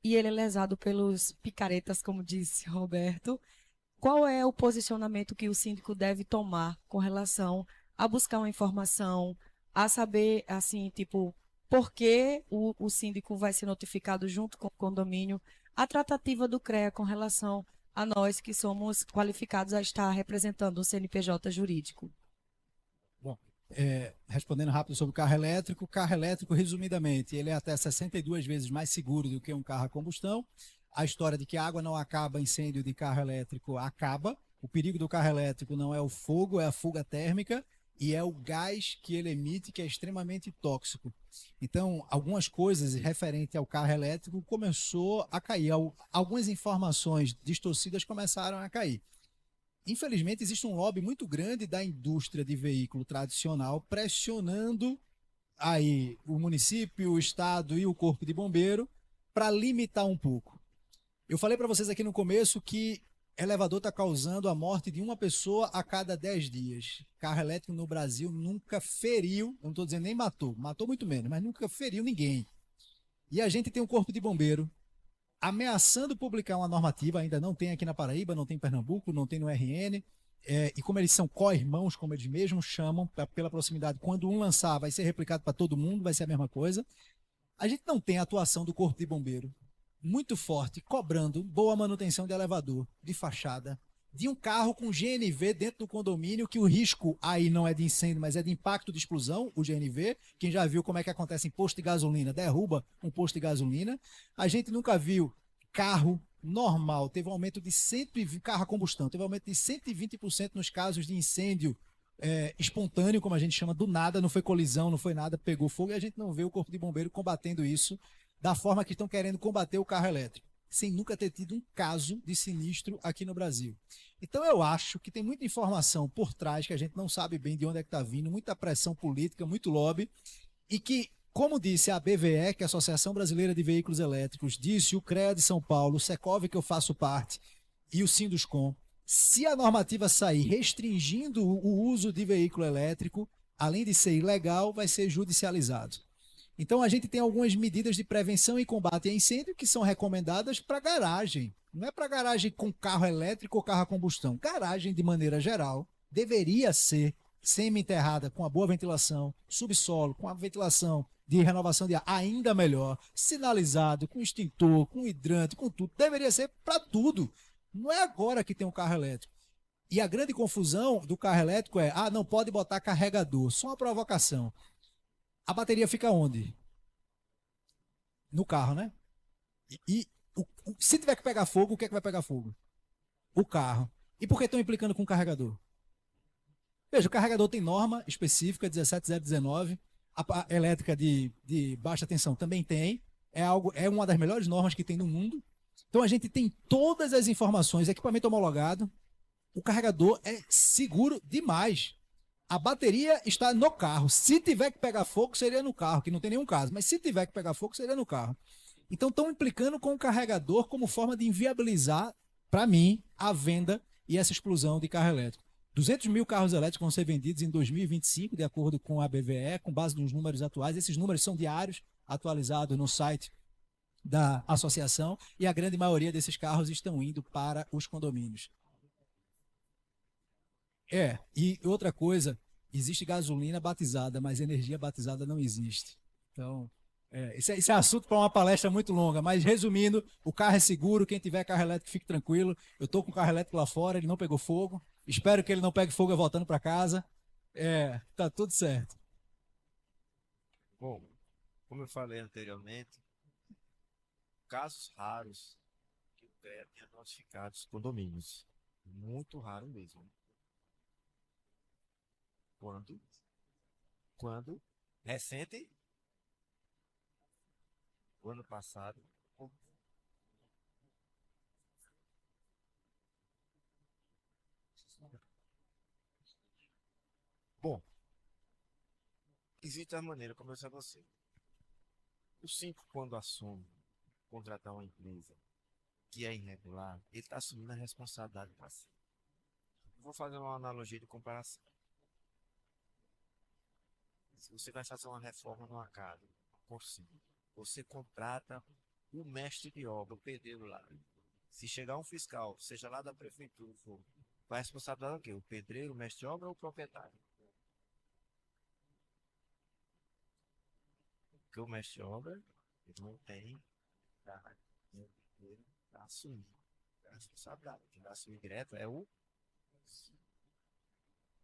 Speaker 8: e ele é lesado pelos picaretas, como disse Roberto, qual é o posicionamento que o síndico deve tomar com relação a buscar uma informação, a saber, assim, tipo, por que o síndico vai ser notificado junto com o condomínio, a tratativa do CREA com relação a nós que somos qualificados a estar representando o CNPJ jurídico?
Speaker 3: Bom, respondendo rápido sobre o carro elétrico, resumidamente, ele é até 62 vezes mais seguro do que um carro a combustão. A história de que a água não acaba, incêndio de carro elétrico acaba. O perigo do carro elétrico não é o fogo, é a fuga térmica. E é o gás que ele emite que é extremamente tóxico. Então, algumas coisas referentes ao carro elétrico começou a cair. Algumas informações distorcidas começaram a cair. Infelizmente, existe um lobby muito grande da indústria de veículo tradicional pressionando aí o município, o estado e o corpo de bombeiro para limitar um pouco. Eu falei para vocês aqui no começo que elevador está causando a morte de uma pessoa a cada 10 dias. Carro elétrico no Brasil nunca feriu, eu não estou dizendo nem matou muito menos, mas nunca feriu ninguém. E a gente tem um corpo de bombeiro ameaçando publicar uma normativa, ainda não tem aqui na Paraíba, não tem em Pernambuco, não tem no RN, e como eles são co-irmãos, como eles mesmos chamam, pela proximidade, quando um lançar vai ser replicado para todo mundo, vai ser a mesma coisa. A gente não tem a atuação do corpo de bombeiro muito forte, cobrando boa manutenção de elevador, de fachada, de um carro com GNV dentro do condomínio, que o risco aí não é de incêndio, mas é de impacto de explosão, o GNV. Quem já viu como é que acontece em posto de gasolina, derruba um posto de gasolina. A gente nunca viu carro normal, teve um aumento de 120%, carro a combustão, teve um aumento de 120% nos casos de incêndio espontâneo, como a gente chama, do nada, não foi colisão, não foi nada, pegou fogo, e a gente não vê o corpo de bombeiro combatendo isso da forma que estão querendo combater o carro elétrico, sem nunca ter tido um caso de sinistro aqui no Brasil. Então eu acho que tem muita informação por trás que a gente não sabe bem de onde é que está vindo, muita pressão política, muito lobby, e que, como disse a BVE, que é a Associação Brasileira de Veículos Elétricos, disse o CREA de São Paulo, o Secov, que eu faço parte, e o Sinduscom, se a normativa sair restringindo o uso de veículo elétrico, além de ser ilegal, vai ser judicializado. Então a gente tem algumas medidas de prevenção e combate a incêndio que são recomendadas para garagem. Não é para garagem com carro elétrico ou carro a combustão. Garagem, de maneira geral, deveria ser semi-enterrada com a boa ventilação, subsolo, com a ventilação de renovação de ar ainda melhor, sinalizado, com extintor, com hidrante, com tudo. Deveria ser para tudo. Não é agora que tem um carro elétrico. E a grande confusão do carro elétrico é, não pode botar carregador. Só uma provocação. A bateria fica onde? No carro, né? Se tiver que pegar fogo, o que é que vai pegar fogo? O carro. E por que estão implicando com o carregador? Veja, o carregador tem norma específica, 17019. A elétrica de baixa tensão também tem. É uma das melhores normas que tem no mundo. Então a gente tem todas as informações, equipamento homologado. O carregador é seguro demais. A bateria está no carro. Se tiver que pegar fogo, seria no carro, que não tem nenhum caso. Mas se tiver que pegar fogo, seria no carro. Então estão implicando com o carregador como forma de inviabilizar para mim, a venda e essa explosão de carro elétrico. 200 mil carros elétricos vão ser vendidos em 2025, de acordo com a BVE, com base nos números atuais. Esses números são diários, atualizados no site da associação, e a grande maioria desses carros estão indo para os condomínios. E outra coisa, existe gasolina batizada, mas energia batizada não existe. Então, isso é assunto para uma palestra muito longa, mas resumindo, o carro é seguro, quem tiver carro elétrico fique tranquilo. Eu estou com o carro elétrico lá fora, ele não pegou fogo. Espero que ele não pegue fogo voltando para casa. Tá tudo certo.
Speaker 2: Bom, como eu falei anteriormente, casos raros que o CREA tenha notificado os condomínios. Muito raro mesmo. Quando? Recente? O ano passado. Bom, existe a maneira, como eu disse a você. O síndico, quando assume contratar uma empresa que é irregular, ele está assumindo a responsabilidade para si. Vou fazer uma analogia de comparação. Se você vai fazer uma reforma numa casa, por cima, você contrata o mestre de obra, o pedreiro lá. Se chegar um fiscal, seja lá da prefeitura, for, vai responsabilizar o quê? O pedreiro, o mestre de obra ou o proprietário? Porque o mestre de obra, ele não tem para assumir a responsabilidade. Quem vai assumir direto é o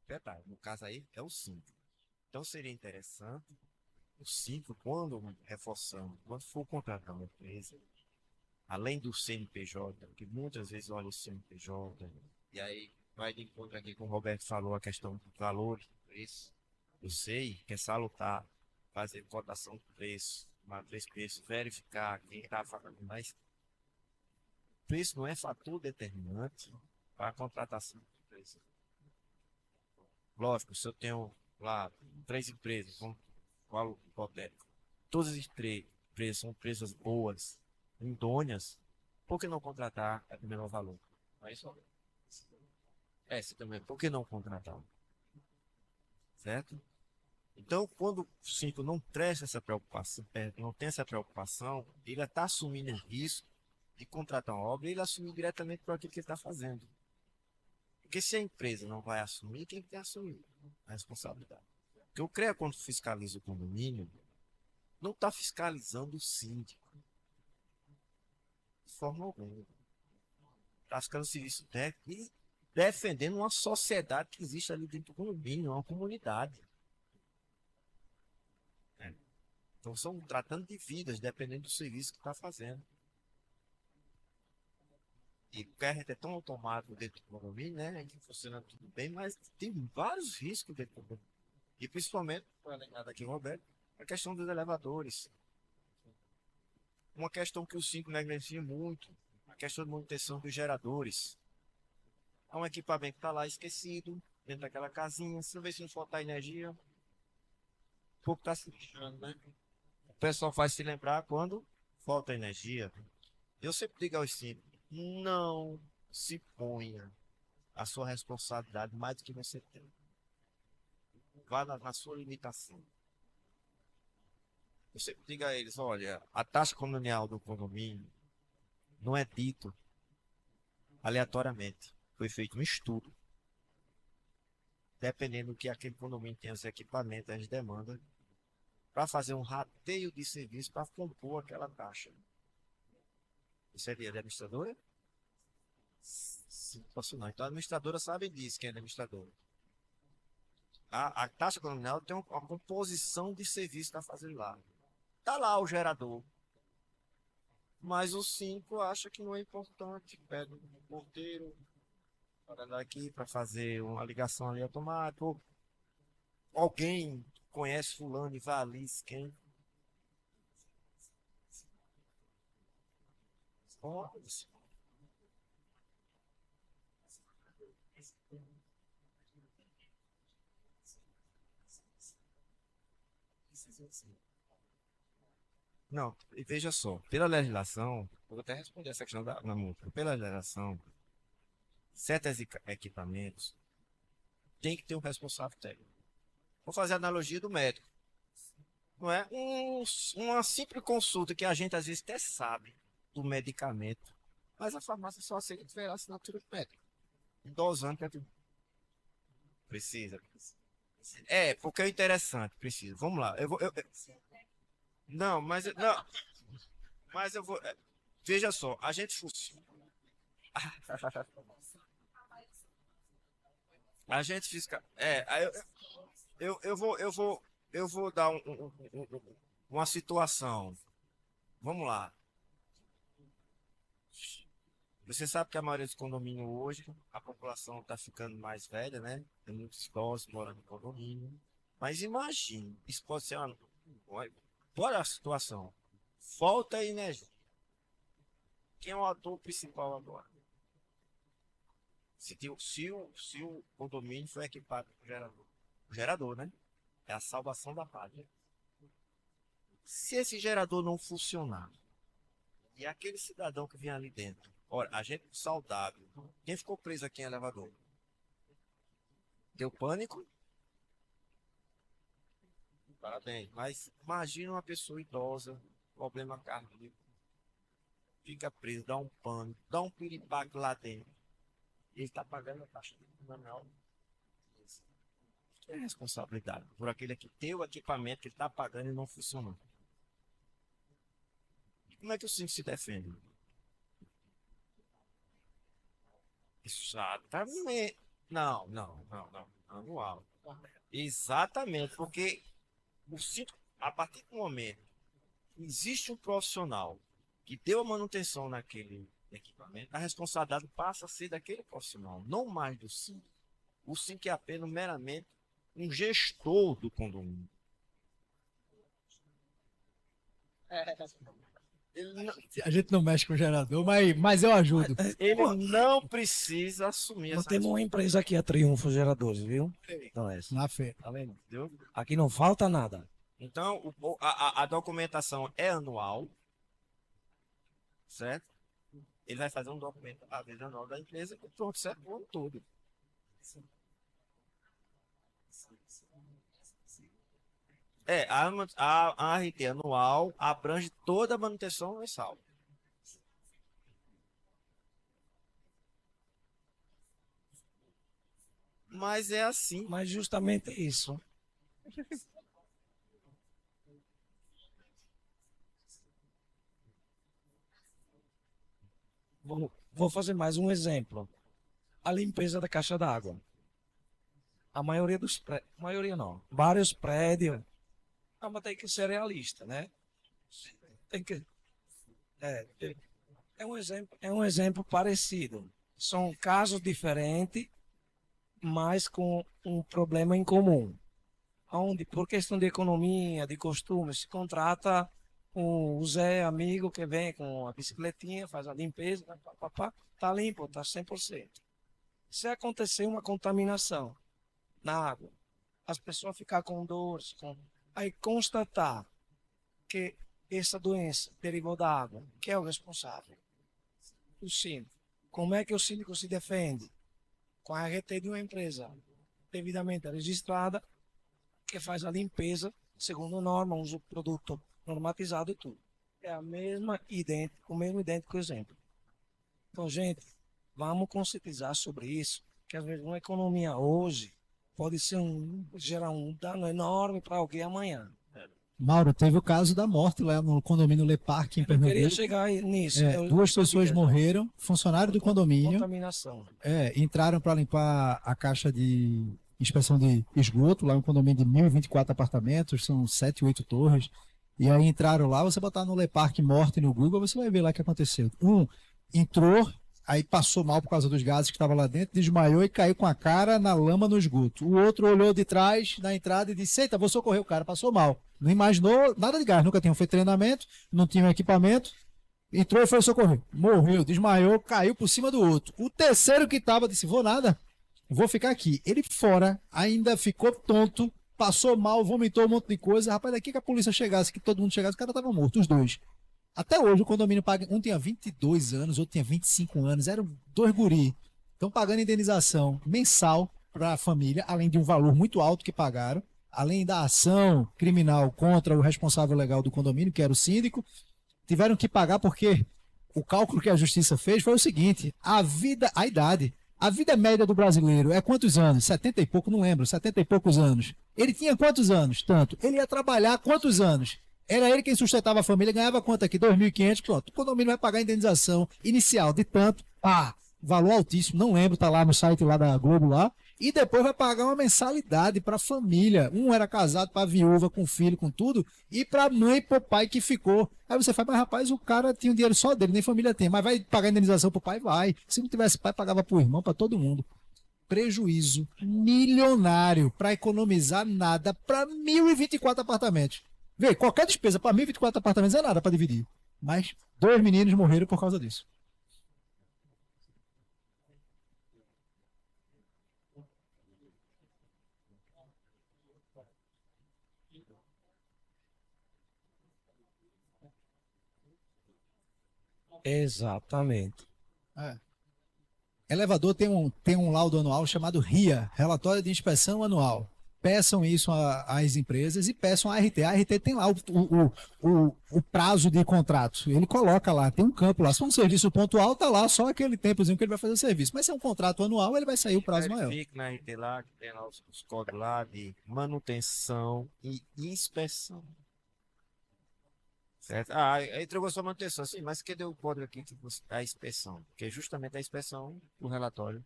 Speaker 2: proprietário. No caso aí, é o síndico. Então seria interessante o síndico, quando reforçando, quando for contratar uma empresa, além do CNPJ, que muitas vezes olha o CNPJ, e aí vai de encontro aqui com o Roberto falou a questão do valor, do preço. Eu sei que é salutar fazer cotação de preço, três preços, verificar quem está falando, mas preço não é fator determinante para a contratação de empresa. Lógico, se eu tenho lá 3 empresas, vamos qual hipotético, todas as 3 empresas são empresas boas, idôneas, por que não contratar a menor valor? Mas essa também, por que não contratar? Certo? Então, quando o síndico não traz essa preocupação, não tem essa preocupação, ele está assumindo o risco de contratar uma obra e ele assume diretamente por aquilo que ele está fazendo. Porque se a empresa não vai assumir, quem tem que assumir a responsabilidade? Porque o CREA, quando fiscaliza o condomínio, não está fiscalizando o síndico. De forma alguma. Está fiscalizando o serviço técnico e defendendo uma sociedade que existe ali dentro do condomínio, uma comunidade. Então, são tratando de vidas, dependendo do serviço que está fazendo. E o CREA é tão automático dentro do condomínio, né? Que funciona tudo bem, mas tem vários riscos dentro do condomínio. E principalmente, para lembrar daqui, Roberto, a questão dos elevadores. Uma questão que o 5 negligencia muito, a questão de manutenção dos geradores. É um equipamento que está lá esquecido, dentro daquela casinha, se não faltar energia, o pouco está se lixando, né? O pessoal faz se lembrar quando falta energia. Eu sempre digo aos 5, não se ponha a sua responsabilidade mais do que você tem. Vá na sua limitação. Eu sempre digo a eles, olha, a taxa condominial do condomínio não é dito aleatoriamente. Foi feito um estudo. Dependendo do que aquele condomínio tem, os equipamentos, as demandas, para fazer um rateio de serviço para compor aquela taxa. Isso é de administradora? Sim, posso não. Então a administradora sabe disso, quem é administradora. A taxa condominial tem uma composição de serviço que está fazendo lá. Está lá o gerador. Mas o 5 acha que não é importante. Pede um porteiro para andar aqui para fazer uma ligação ali automática. Ou alguém conhece fulano e vai ali, quem? Não, e veja só, pela legislação, eu vou até responder essa questão da multa. Pela legislação, certos equipamentos, tem que ter um responsável técnico. Vou fazer a analogia do médico. Não é? Uma simples consulta que a gente às vezes até sabe do medicamento, mas a farmácia só aceita tiver a assinatura do médico. Dosando que é tudo. Precisa. É, porque é interessante, precisa. Vamos lá. Não, mas não. Mas eu vou. Veja só, a gente funciona. A gente fiscal. Aí eu vou dar uma situação. Vamos lá. Você sabe que a maioria dos condomínios hoje, a população está ficando mais velha, né? Tem muitos idosos morando em condomínio. Mas imagine, isso pode ser uma. Olha a situação. Falta a energia. Quem é o ator principal agora? Se o condomínio foi equipado com gerador. O gerador, né? É a salvação da pátria. Se esse gerador não funcionar, e aquele cidadão que vem ali dentro, olha, a gente saudável, quem ficou preso aqui em elevador? Deu pânico? Parabéns. Mas imagina uma pessoa idosa, problema cardíaco, fica preso, dá um pânico, dá um piripaque lá dentro. Ele está pagando a taxa criminal. É responsabilidade por aquele que tem o equipamento que ele está pagando e não funciona. Como é que o síndico se defende? Exatamente. Não. Anual. Exatamente, porque o síndico, a partir do momento que existe um profissional que deu a manutenção naquele equipamento, a responsabilidade passa a ser daquele profissional, não mais do síndico. O síndico é apenas meramente um gestor do condomínio.
Speaker 3: A gente não mexe com o gerador, mas eu ajudo.
Speaker 2: Ele não precisa assumir
Speaker 1: Nós
Speaker 2: essa
Speaker 1: temos uma empresa aqui, a Triunfo Geradores, viu? Então,
Speaker 3: Na fé.
Speaker 2: Tá vendo? Entendeu?
Speaker 1: aqui não falta nada.
Speaker 2: Então, a documentação é anual, certo? Ele vai fazer um documento, a vez anual da empresa, e pronto, certo? O ano todo. A ART anual abrange toda a manutenção mensal. Mas é assim.
Speaker 1: Mas justamente isso. Vou fazer mais um exemplo. A limpeza da caixa d'água. A maioria dos prédios, maioria não, vários prédios, mas tem que ser realista, né? Tem que, é um exemplo parecido. São casos diferentes, mas com um problema em comum. Onde, por questão de economia, de costume, se contrata o Zé, amigo, que vem com a bicicletinha, faz a limpeza, tá limpo, tá 100%. Se acontecer uma contaminação na água, as pessoas ficar com dores, aí constatar que essa doença derivou da água, quem é o responsável? O síndico. Como é que o síndico se defende? Com a RT de uma empresa devidamente registrada, que faz a limpeza segundo norma, usa o produto normatizado e tudo. É a mesma idêntico, o mesmo idêntico exemplo. Então, gente, vamos conscientizar sobre isso, que às vezes uma economia hoje pode gerar um dano enorme para alguém amanhã.
Speaker 3: Mauro, teve o caso da morte lá no condomínio Le Parc em
Speaker 1: Eu queria
Speaker 3: Pernambuco.
Speaker 1: chegar nisso.
Speaker 3: Duas pessoas morreram, funcionário do condomínio,
Speaker 1: Contaminação.
Speaker 3: entraram para limpar a caixa de inspeção de esgoto, lá em um condomínio de 1.024 apartamentos, são 7, 8 torres. E aí entraram lá, você botar no Le Parc morte no Google, você vai ver lá o que aconteceu. Um entrou, aí passou mal por causa dos gases que estavam lá dentro, desmaiou e caiu com a cara na lama no esgoto. O outro olhou de trás, na entrada, e disse: eita, vou socorrer o cara, passou mal. Não imaginou nada de gás, nunca tinham feito treinamento, não tinham equipamento, entrou e foi socorrer. Morreu, desmaiou, caiu por cima do outro. O terceiro que estava disse: vou nada, vou ficar aqui. Ele fora, ainda ficou tonto, passou mal, vomitou um monte de coisa. Rapaz, daqui que a polícia chegasse, que todo mundo chegasse, o cara tava morto, os dois. Até hoje o condomínio paga, um tinha 22 anos, outro tinha 25 anos, eram dois guri. estão pagando indenização mensal para a família, além de um valor muito alto que pagaram, além da ação criminal contra o responsável legal do condomínio, que era o síndico, tiveram que pagar porque o cálculo que a justiça fez foi o seguinte: a vida média do brasileiro é quantos anos? 70 e pouco, não lembro, 70 e poucos anos. Ele tinha quantos anos? Tanto. Ele ia trabalhar quantos anos? Era ele quem sustentava a família, ganhava quanto aqui? 2.500, pronto. O condomínio vai pagar a indenização inicial de tanto, valor altíssimo, não lembro, tá lá no site lá da Globo lá, e depois vai pagar uma mensalidade para a família. Um era casado, para a viúva, com filho, com tudo, e para a mãe e para o pai que ficou. Aí você fala, mas rapaz, o cara tinha um dinheiro só dele, nem família tem, mas vai pagar indenização para o pai? Vai. Se não tivesse pai, pagava para o irmão, para todo mundo. Prejuízo milionário para economizar nada para 1.024 apartamentos. Vê, qualquer despesa para 1.024 apartamentos é nada para dividir. Mas 2 meninos morreram por causa disso.
Speaker 1: Exatamente.
Speaker 3: Elevador tem um laudo anual chamado RIA, Relatório de Inspeção Anual. Peçam isso às empresas e peçam a RT. A RT tem lá o prazo de contrato. Ele coloca lá, tem um campo lá. Se for um serviço pontual, tá lá só aquele tempozinho que ele vai fazer o serviço. Mas se é um contrato anual, ele vai sair o prazo maior.
Speaker 2: Verifique na RT lá, que tem lá os códigos lá de manutenção e inspeção. Certo? Aí entregou sua manutenção. Sim, mas cadê o código aqui que a inspeção? Porque justamente a inspeção do relatório.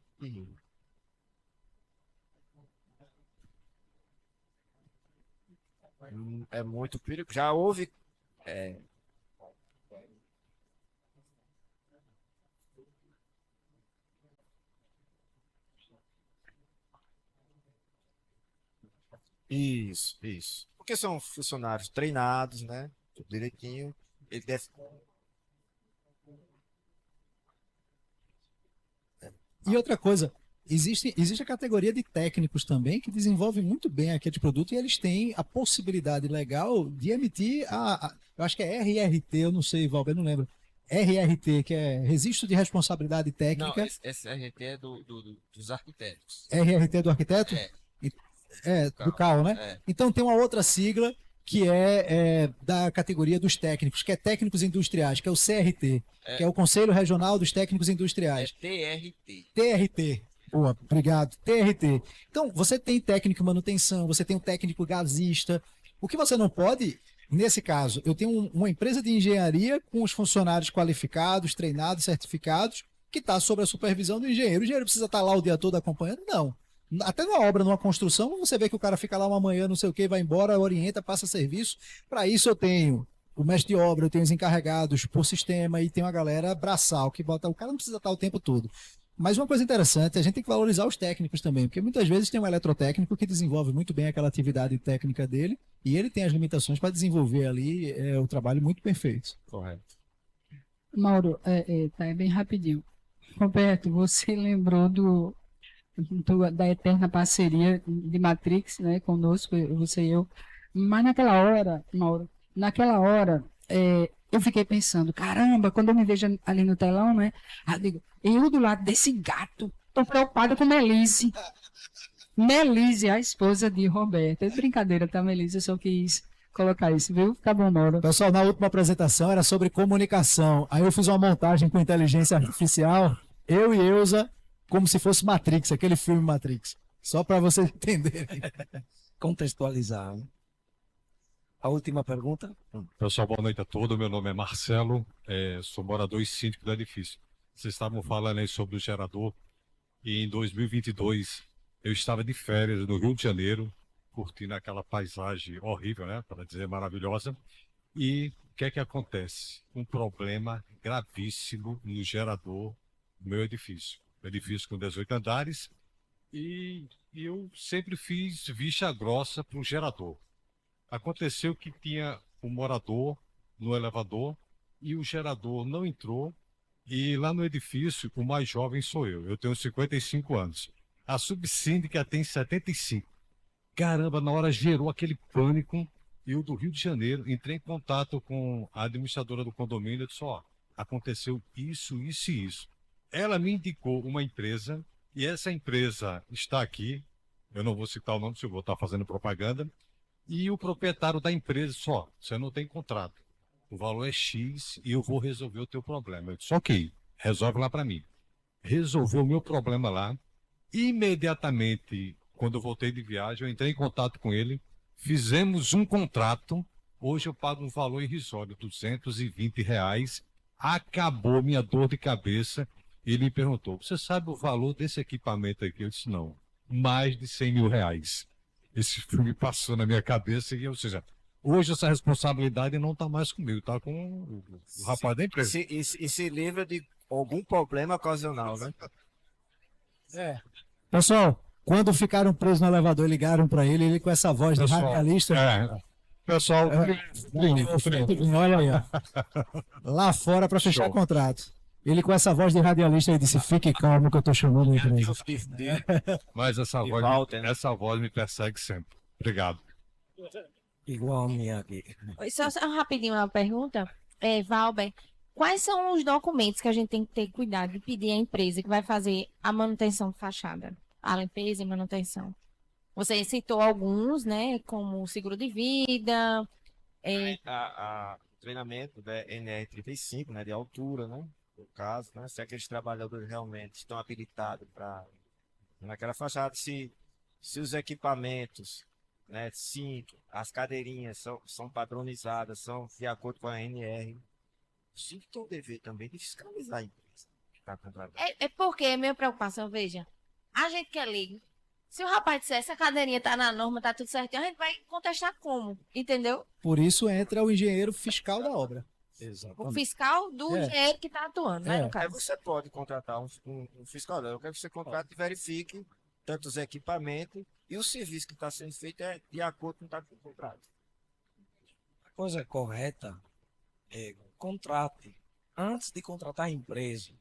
Speaker 2: É muito perigoso. Já houve. Isso. Porque são funcionários treinados, né? Tudo direitinho. Ele deve.
Speaker 3: E outra coisa, existe a categoria de técnicos também que desenvolve muito bem aquele produto e eles têm a possibilidade legal de emitir eu acho que é RRT, eu não sei, Valber, não lembro. RRT, que é Registro de Responsabilidade
Speaker 9: Não,
Speaker 3: Técnica.
Speaker 9: esse RT é dos arquitetos.
Speaker 3: RRT do arquiteto? Do CAL, né?
Speaker 9: É.
Speaker 3: Então tem uma outra sigla que é da categoria dos técnicos, que é técnicos industriais, que é o CRT, que é o Conselho Regional dos Técnicos
Speaker 9: É
Speaker 3: Industriais.
Speaker 9: TRT.
Speaker 3: TRT. Boa, obrigado. TRT. Então, você tem técnico em manutenção, você tem um técnico gasista. O que você não pode, nesse caso, eu tenho uma empresa de engenharia com os funcionários qualificados, treinados, certificados, que está sob a supervisão do engenheiro. O engenheiro precisa estar lá o dia todo acompanhando? Não. Até numa obra, numa construção, você vê que o cara fica lá uma manhã, não sei o que, vai embora, orienta, passa serviço. Para isso eu tenho o mestre de obra, eu tenho os encarregados por sistema e tenho a galera braçal, que bota. O cara não precisa estar o tempo todo. Mas uma coisa interessante, a gente tem que valorizar os técnicos também, porque muitas vezes tem um eletrotécnico que desenvolve muito bem aquela atividade técnica dele e ele tem as limitações para desenvolver ali o trabalho muito perfeito.
Speaker 2: Correto.
Speaker 7: Mauro, tá bem rapidinho. Roberto, você lembrou da eterna parceria de Matrix, né, conosco, você e eu. Mas naquela hora, Mauro, eu fiquei pensando, caramba, quando eu me vejo ali no telão, né, eu digo, eu do lado desse gato, tô preocupada com Melise. Melise, a esposa de Roberto. É brincadeira, tá, Melise? Eu só quis colocar isso, viu? Tá bom, Mauro.
Speaker 3: Pessoal, na última apresentação era sobre comunicação. Aí eu fiz uma montagem com inteligência artificial, eu e Eusa, como se fosse Matrix, aquele filme Matrix. Só para vocês entenderem.
Speaker 1: Contextualizar. Né? A última pergunta.
Speaker 10: Pessoal, boa noite a todos. Meu nome é Marcelo, sou morador e síndico do edifício. Vocês estavam falando aí sobre o gerador e em 2022 eu estava de férias no Rio de Janeiro, curtindo aquela paisagem horrível, né, para dizer maravilhosa. E o que é que acontece? Um problema gravíssimo no gerador do meu edifício. Edifício com 18 andares e eu sempre fiz vista grossa para o gerador. Aconteceu que tinha um morador no elevador e o gerador não entrou e lá no edifício o mais jovem sou eu tenho 55 anos. A subsíndica tem 75. Caramba, na hora gerou aquele pânico. Eu do Rio de Janeiro entrei em contato com a administradora do condomínio e disse, aconteceu isso e isso. ela me indicou uma empresa, e essa empresa está aqui, eu não vou citar o nome, se eu vou estar fazendo propaganda, e o proprietário da empresa só, você não tem contrato. O valor é X e eu vou resolver o teu problema. Eu disse, ok, resolve lá para mim. Resolveu o meu problema lá. Imediatamente, quando eu voltei de viagem, eu entrei em contato com ele, fizemos um contrato. Hoje eu pago um valor irrisório, R$ 220. Acabou minha dor de cabeça. Ele me perguntou, você sabe o valor desse equipamento aqui? Eu disse, não, mais de R$ 100.000. Esse filme passou na minha cabeça, ou seja, hoje essa responsabilidade não está mais comigo, está com o rapaz da empresa.
Speaker 2: E se livra de algum problema ocasional, né?
Speaker 1: É.
Speaker 3: Pessoal, quando ficaram presos no elevador, ligaram para ele com essa voz de
Speaker 10: Pessoal,
Speaker 3: radialista.
Speaker 10: Pessoal,
Speaker 3: Olha aí, ó. Lá fora para fechar
Speaker 10: Show.
Speaker 3: contrato. Ele com essa voz de radialista, ele disse, fique calmo que eu tô chamando a empresa.
Speaker 10: mas essa
Speaker 2: De
Speaker 10: voz,
Speaker 2: Walter, né?
Speaker 10: essa voz me persegue sempre. Obrigado.
Speaker 1: Igual a minha aqui.
Speaker 5: Só rapidinho uma pergunta. Valber, quais são os documentos que a gente tem que ter cuidado de pedir à empresa que vai fazer a manutenção de fachada? A limpeza e manutenção. Você citou alguns, né? Como o seguro de vida.
Speaker 2: O treinamento da NR35, né, de altura, né? No caso, né? Se aqueles trabalhadores realmente estão habilitados para naquela fachada, se os equipamentos, né, cinto, as cadeirinhas são padronizadas, são de acordo com a NR, o cinto tem o dever também de fiscalizar a empresa que está contratando.
Speaker 5: É porque é minha preocupação, veja. A gente que é leigo. Se o rapaz disser essa cadeirinha tá na norma, tá tudo certinho, a gente vai contestar como, entendeu?
Speaker 3: Por isso entra o engenheiro fiscal da obra.
Speaker 5: O fiscal do engenheiro que tá atuando, né, no
Speaker 2: Aí
Speaker 5: caso.
Speaker 2: você pode contratar um fiscal. Eu quero que você contrate e verifique tanto os equipamentos e o serviço que está sendo feito é de acordo com o contrato.
Speaker 1: A coisa correta é contrate, antes de contratar a empresa,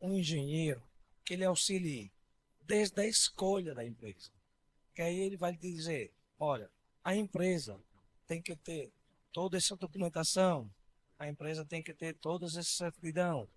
Speaker 1: um engenheiro que ele auxilie desde a escolha da empresa. Que aí ele vai lhe dizer, olha, a empresa tem que ter toda essa documentação, a empresa tem que ter todas essas certidão.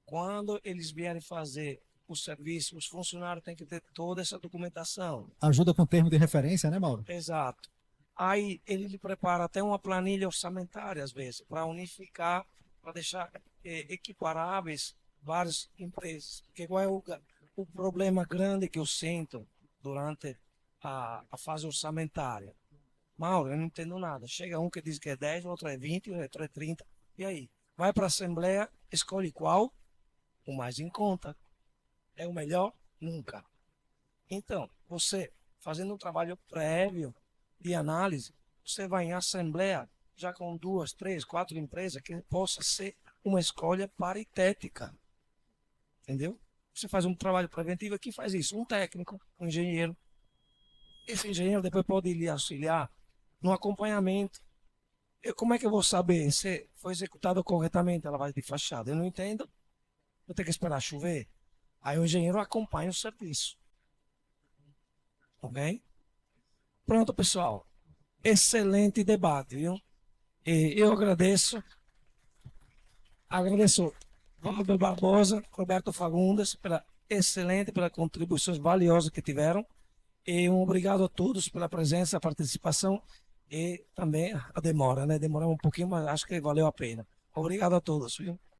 Speaker 1: Quando eles vierem fazer o serviço, os funcionários têm que ter toda essa documentação.
Speaker 3: Ajuda com termo de referência, né, Mauro?
Speaker 1: Exato. Aí ele lhe prepara até uma planilha orçamentária, às vezes, para unificar, para deixar equiparáveis várias empresas. Porque qual é o problema grande que eu sinto durante a fase orçamentária? Mauro, eu não entendo nada. Chega um que diz que é 10, o outro é 20, o outro é 30. E aí? Vai para a Assembleia, escolhe qual? O mais em conta. É o melhor? Nunca. Então, você fazendo um trabalho prévio de análise, você vai em Assembleia já com 2, 3, 4 empresas que possa ser uma escolha paritética. Entendeu? Você faz um trabalho preventivo, quem faz isso? Um técnico, um engenheiro. Esse engenheiro depois pode lhe auxiliar no acompanhamento. Como é que eu vou saber se foi executado corretamente a lavagem de fachada? Eu não entendo. Vou ter que esperar chover. Aí o engenheiro acompanha o serviço. Ok? Pronto, pessoal. Excelente debate, viu? E eu agradeço. Agradeço Valber Barbosa, Roberto Fagundes, pelas contribuições valiosas que tiveram. E um obrigado a todos pela presença, a participação e também a demora, né? Demoramos um pouquinho, mas acho que valeu a pena. Obrigado a todos, viu?